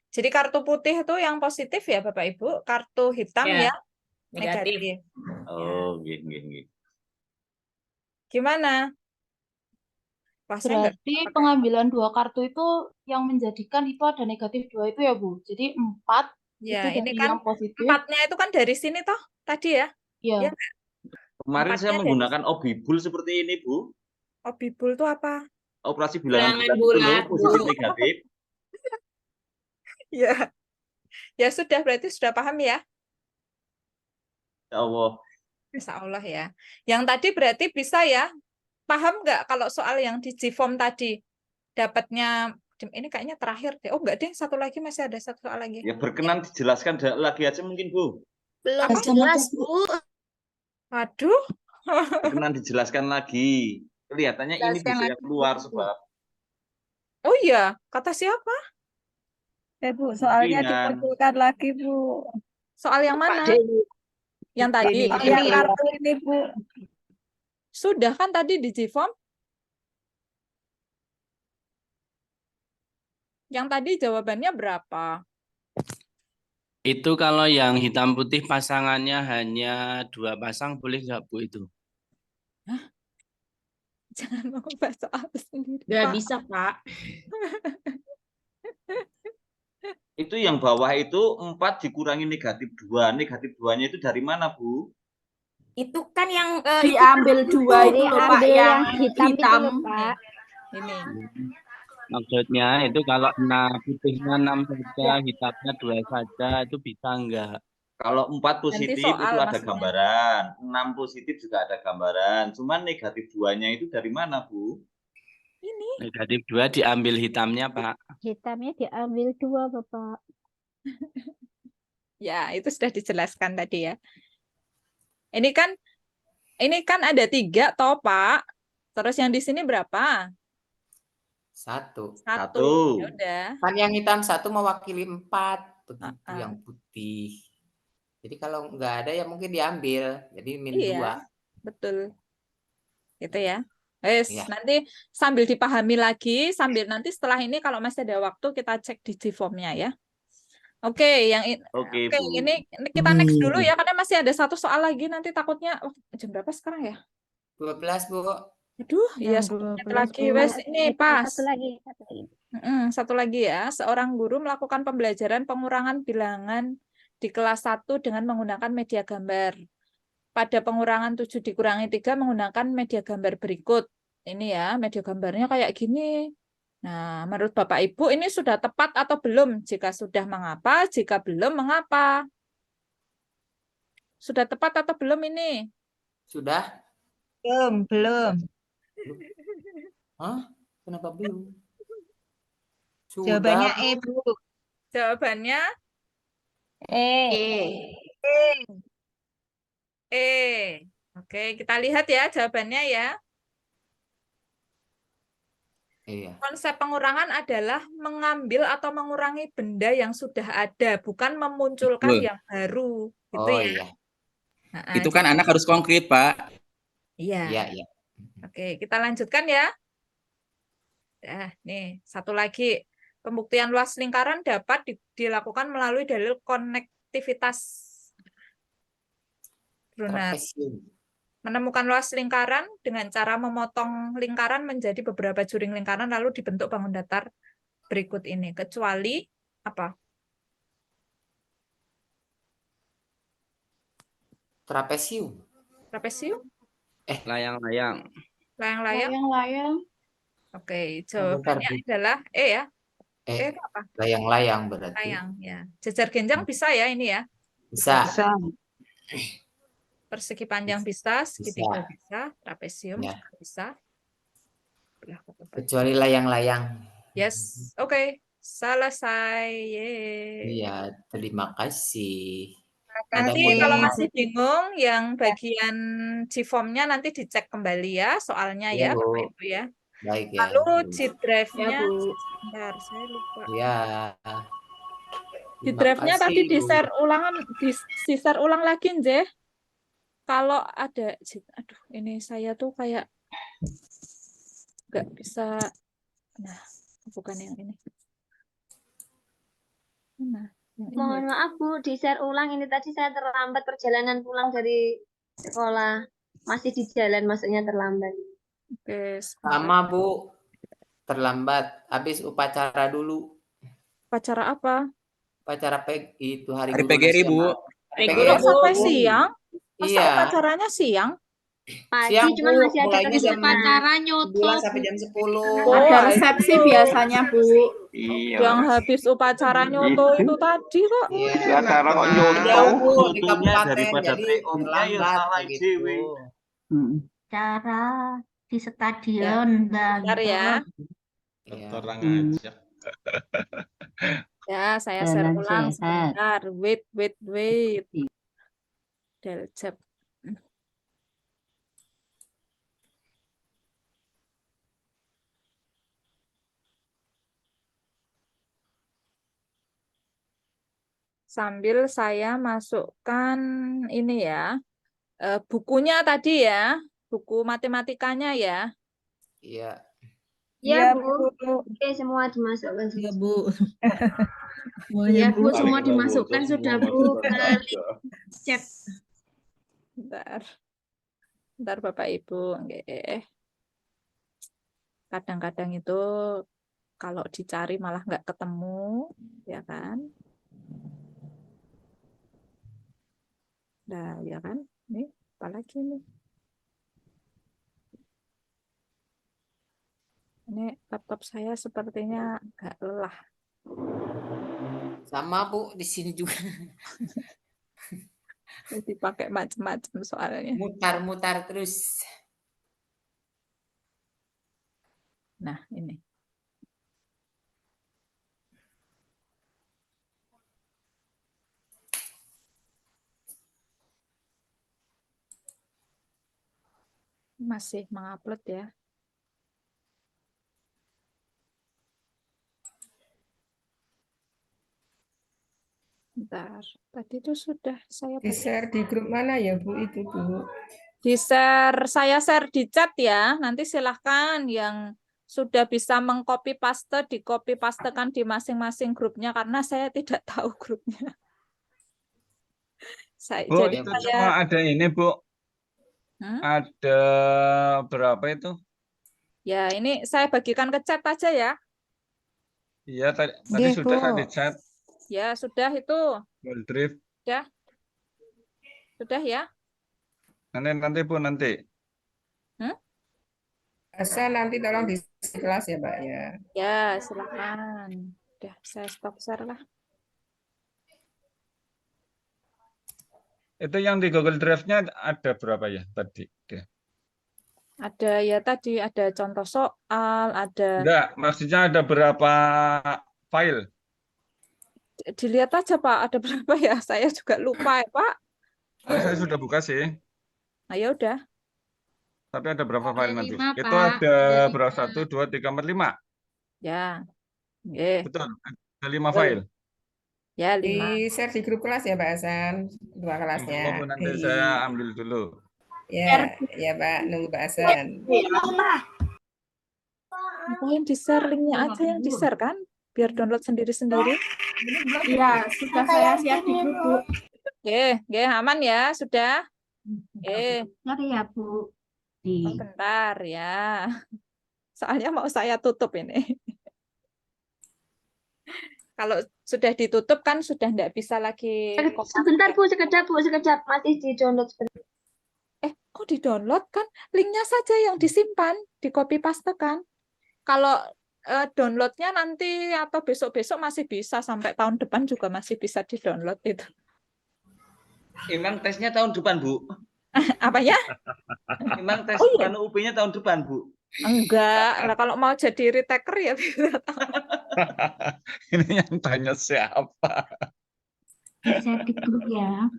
Jadi kartu putih itu yang positif ya Bapak Ibu, kartu hitam ya negatif. Oh, nggih. Gimana? Berarti pengambilan 2 kartu itu yang menjadikan itu ada negatif 2 itu ya Bu. Jadi 4 ya, itu ini dari kan yang positif. 4-nya itu kan dari sini toh tadi ya. Iya. Ya, kemarin saya menggunakan obibul seperti ini, Bu. Obibul itu apa? Operasi bilangan bulat, positif negatif. Ya. Ya sudah, berarti sudah paham ya? Ya Allah. Insya Allah ya. Yang tadi berarti bisa ya? Paham nggak kalau soal yang di G-form tadi? Dapatnya, ini kayaknya terakhir deh. Oh enggak deh, satu lagi, masih ada satu soal lagi. Ya berkenan dijelaskan lagi aja mungkin Bu. Belum jelas Bu. Waduh. Berkenan dijelaskan lagi. Kelihatannya ini bisa yang keluar sebab. Oh iya, kata siapa? Bu, soalnya dimunculkan lagi Bu. Soal yang mana? Yang tadi. Yang kartu ini Bu. Sudah kan tadi di G-form? Yang tadi jawabannya berapa? Itu kalau yang hitam putih pasangannya hanya 2 pasang, boleh nggak Bu itu? Hah? Jangan mengubah soal sendiri. Nggak Pak. bisa Pak. Itu yang bawah itu 4 dikurangi negatif 2. Negatif 2-nya itu dari mana, Bu? Itu kan yang diambil 2 itu loh Pak, yang hitam. Itu loh, Pak. Ini. Maksudnya itu kalau putihnya 6 saja, hitamnya 2 saja, itu bisa enggak? Kalau 4 positif soal, itu ada maksudnya. gambaran, 6 positif juga ada gambaran. Cuman negatif 2-nya itu dari mana, Bu? Ini. Negatif 2 diambil hitamnya, Pak. Hitamnya diambil 2, Bapak. Ya, itu sudah dijelaskan tadi ya. Ini kan ada 3 toh, Pak. Terus yang di sini berapa? 1. Ya udah. Kan yang hitam 1 mewakili 4, begitu yang putih. Jadi kalau nggak ada ya mungkin diambil, jadi min 2. Iya, betul. Gitu ya. Wes, Iya. nanti sambil dipahami lagi, sambil nanti setelah ini kalau masih ada waktu kita cek di G-form-nya ya. Oke, Oke, Bu. ini kita next dulu ya, karena masih ada satu soal lagi, nanti takutnya jam berapa sekarang ya? 12, Bu. Aduh, iya, satu lagi. Wes, ini pas. Satu lagi ya. Seorang guru melakukan pembelajaran pengurangan bilangan di kelas 1 dengan menggunakan media gambar. Pada pengurangan 7 dikurangi 3 menggunakan media gambar berikut. Ini ya, media gambarnya kayak gini. Nah, menurut Bapak Ibu ini sudah tepat atau belum? Jika sudah, mengapa? Jika belum, mengapa? Sudah tepat atau belum ini? Sudah? Belum. Hah? Kenapa belum? Jawabannya Sudah. E, Bu. Jawabannya E. Oke, kita lihat ya jawabannya ya. Iya. Konsep pengurangan adalah mengambil atau mengurangi benda yang sudah ada, bukan memunculkan Betul. yang baru. Gitu Oh ya. iya. Nah, Itu kan anak harus konkret, Pak. Iya. Iya. Oke, kita lanjutkan ya. Nih, satu lagi. Pembuktian luas lingkaran dapat dilakukan melalui dalil konektivitas. Brunner. Menemukan luas lingkaran dengan cara memotong lingkaran menjadi beberapa juring lingkaran lalu dibentuk bangun datar berikut ini, kecuali apa? Trapesium. Trapesium? Layang-layang. Layang-layang? Layang-layang. Oke, Bentar, jawabannya Bu. adalah E ya. E itu apa? Layang-layang berarti. Layang, ya. Jejar genjang bisa ya ini ya? Bisa. Persegi panjang bisa, segitiga bisa, trapesium Ya. juga bisa. Belah ketupat. Kecuali layang-layang. Yes, oke. Selesai. Yeay. Iya, terima kasih. Nanti kalau masih bingung yang bagian G-form-nya nanti dicek kembali ya soalnya Iya, ya Bu. Bapak Ibu ya. Baik ya. Lalu Bu. G-drive-nya Ya, Bu. sebentar, saya lupa. Iya. Di Terima drive-nya kasih, tadi Bu. di-share ulangan, di-share ulang lagi, Nje. Kalau ada, aduh, ini saya tuh kayak nggak bisa. Nah, bukan yang ini. Nah, yang ini. Mohon maaf Bu, di-share ulang ini tadi saya terlambat perjalanan pulang dari sekolah. Masih di jalan masuknya terlambat. Oke, Sama Bu, terlambat. Habis upacara dulu. Upacara apa? Upacara itu hari Hari guru PGRI, Bu. Hari Oh, PGRI, Bu. sampai siang? Masa Iya. upacaranya siang? Pagi Siang, cuman Bu. masih ada Mulainya jam Upacara nyoto. 9 sampai jam 10. Oh, Ada resepsi itu. biasanya, Bu. Iya. Yang habis upacara nyoto itu tadi kok. Iya. Acara kok Jauh, nyoto. Bu, di Fotonya kabupaten. daripada Jadi TO-nya ya terlambat salah begitu. dewe. Cara di Ya, stadion bentar ya. Iya. Terang aja. Ya, saya share Jalan ulang sehat. sebentar. Wait. Deljab. Sambil saya masukkan ini ya, bukunya tadi ya, buku matematikanya ya. Iya. Iya Bu. Oke, semua dimasukkan. Iya, Bu. Iya, Bu, semua dimasukkan sudah, Bu, ke chat. Bentar Bapak Ibu. Nggih. Kadang-kadang itu kalau dicari malah nggak ketemu, ya kan? Nah, ya kan? Nih, apalagi nih? Ini laptop saya sepertinya agak lelah. Sama Bu, di sini juga. Dipakai macam-macam soalnya. Mutar-mutar terus. Nah, ini. Masih mengupload ya. Bentar, tadi itu sudah saya Di-share di grup mana ya, Bu, itu, Bu? Di-share, saya share di chat ya. Nanti silahkan yang sudah bisa mengcopy paste, di-copy pastekan di masing-masing grupnya karena saya tidak tahu grupnya. Bu, Jadi itu saya cuma ada ini, Bu. Ada berapa itu? ya ini saya bagikan ke chat aja ya. Iya, tadi Nggih, sudah Bu. saya di chat. Ya, sudah itu. Gold Drift. Ya. Sudah ya? Nanti Bu, nanti. Asa nanti tolong di kelas ya, Mbak ya. Ya, silakan. Udah, saya stop share lah. Itu yang di Google Drive-nya ada berapa ya tadi? Oke. Ada ya tadi, ada contoh soal, ada... Enggak, maksudnya ada berapa file? Dilihat aja Pak, ada berapa ya? Saya juga lupa ya Pak. Saya sudah buka sih. Nah, ya udah. Tapi ada berapa file nanti? 5, Itu Pak. ada Ada berapa? 5. 1, 2, 3, 4, 5. Ya. Oke. Betul, ada 5 file. Ya, 5. Di-share di grup kelas ya, Mbak Hasan. Dua kelasnya. Bu, nanti saya ambil dulu. Ya, ya Pak, nunggu Mbak Hasan. Ngapain di-share linknya aja yang di-share kan? Biar download sendiri-sendiri. Iya, sudah saya share di grup, Bu. Oke, aman ya, sudah. Oke. Sorry ya, Bu. Oh, bentar ya. Soalnya mau saya tutup ini. Kalau sudah ditutup kan sudah tidak bisa lagi Sebentar Bu, sekejap masih di download sebentar. kok di-download kan linknya saja yang disimpan, di copy paste kan. Kalau downloadnya nanti atau besok-besok masih bisa, sampai tahun depan juga masih bisa di-download itu. Emang tesnya tahun depan, Bu? Apanya? Emang tes UP-nya tahun depan, Bu? Enggak, lah kalau mau jadi retaker ya bisa. Ini yang tanya siapa? Saya di grup ya.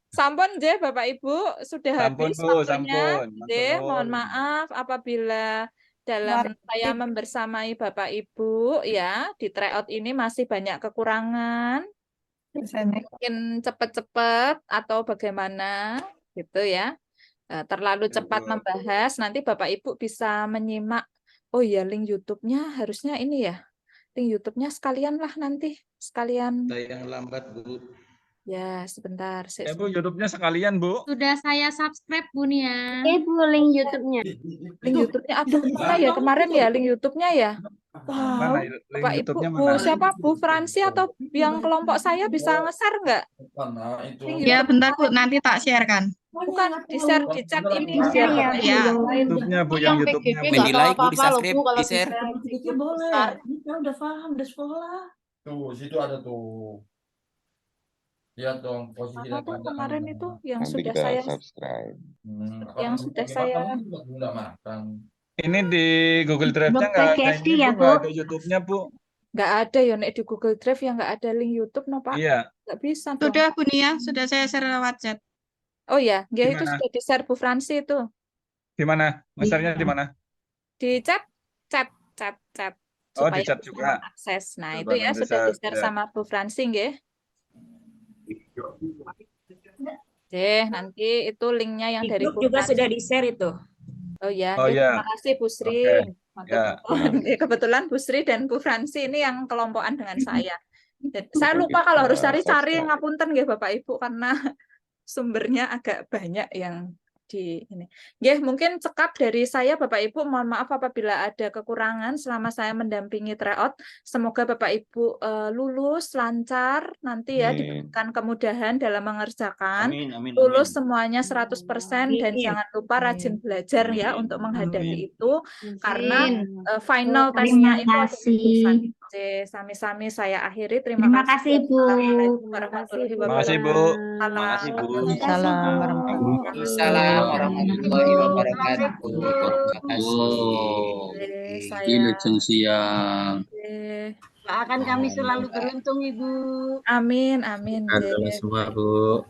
Sampun nggih Bapak Ibu, sudah Sampun, habis Bu, waktunya. sampun. Nggih, mohon Matur. maaf apabila dalam saya membersamai Bapak Ibu ya di tryout ini masih banyak kekurangan. Mungkin cepat-cepat atau bagaimana gitu ya. Terlalu cepat membahas, nanti Bapak Ibu bisa menyimak. Oh iya, link YouTube-nya harusnya ini ya. Link YouTube-nya sekalian lah nanti, sekalian. Yang lambat, Bu. Ya, sebentar. Ya, Bu, YouTube-nya sekalian, Bu. Sudah saya subscribe Bu Nia. Bu, link YouTube-nya. Link YouTube-nya ada mana ya kemarin ya link YouTube-nya ya? Mana Wow, link Bapak Ibu, YouTube-nya Bu mana? siapa Bu Fransi atau yang kelompok saya bisa nge-share nggak? Link Ya, YouTube. bentar Bu, nanti tak sharekan. Bukan di-share di chat ini Share biar ya. Bapak Ibu yang lain. YouTube-nya, Bu, yang Yang YouTube-nya, PGB Bu. nggak tahu Di-like, Bu, apa-apa loh di-subscribe, Bu kalau di-share. bisa. boleh. Ini kan udah paham, udah sekolah. Tuh, situ ada tuh. Lihat dong posisi Apa tuh kemarin itu yang Nanti sudah kita saya subscribe. yang sudah saya udah makan. Ini di Google Drive-nya Blog nggak ada PGSD ini, ya, Bu, nggak Bu. ada YouTube-nya, Bu. nggak ada ya Nek, di Google Drive yang nggak ada link YouTube no Pak. Iya. Nggak bisa dong. Sudah Bu Nia, sudah saya share lewat chat. Oh ya, ya itu Gimana? sudah di-share Bu Fransi itu. Di mana? Nge-share-nya di mana? Di chat Oh, di supaya chat bisa juga. mengakses. Nah, itu Coba ya nanti sudah saya di-share share. sama Bu Fransi nggih. Nanti itu linknya yang Di dari grup Bu juga Fransi. sudah di-share itu. Oh ya, Oh, nggih, ya. terima kasih Bu Sri. Oke. Matur Ya. nuwun. Kebetulan Bu Sri dan Bu Fransi ini yang kelompokan dengan saya. Dan saya lupa kalau harus cari-cari ngapunten nggih Bapak Ibu karena sumbernya agak banyak yang di ini. Nggih, mungkin cekap dari saya Bapak Ibu, mohon maaf apabila ada kekurangan selama saya mendampingi tryout. Semoga Bapak Ibu lulus lancar nanti ya, diberikan kemudahan dalam mengerjakan. Amin, amin, Lulus amin. semuanya 100% dan Amin. jangan lupa rajin belajar ya untuk menghadapi Amin. itu karena final Terima tesnya itu ada kasih. lulusan. Sami-sami saya akhiri. Terima Terima kasih. kasih, Bu. Assalamualaikum warahmatullahi Makasih, Bu. wabarakatuh. Makasih, Bu. Waalaikumsalam warahmatullahi Waalaikumsalam warahmatullahi wabarakatuh. Terima kasih. Wilujeng siang. Doakan kami selalu beruntung, Ibu. Amin, amin. Adalah semua, Bu.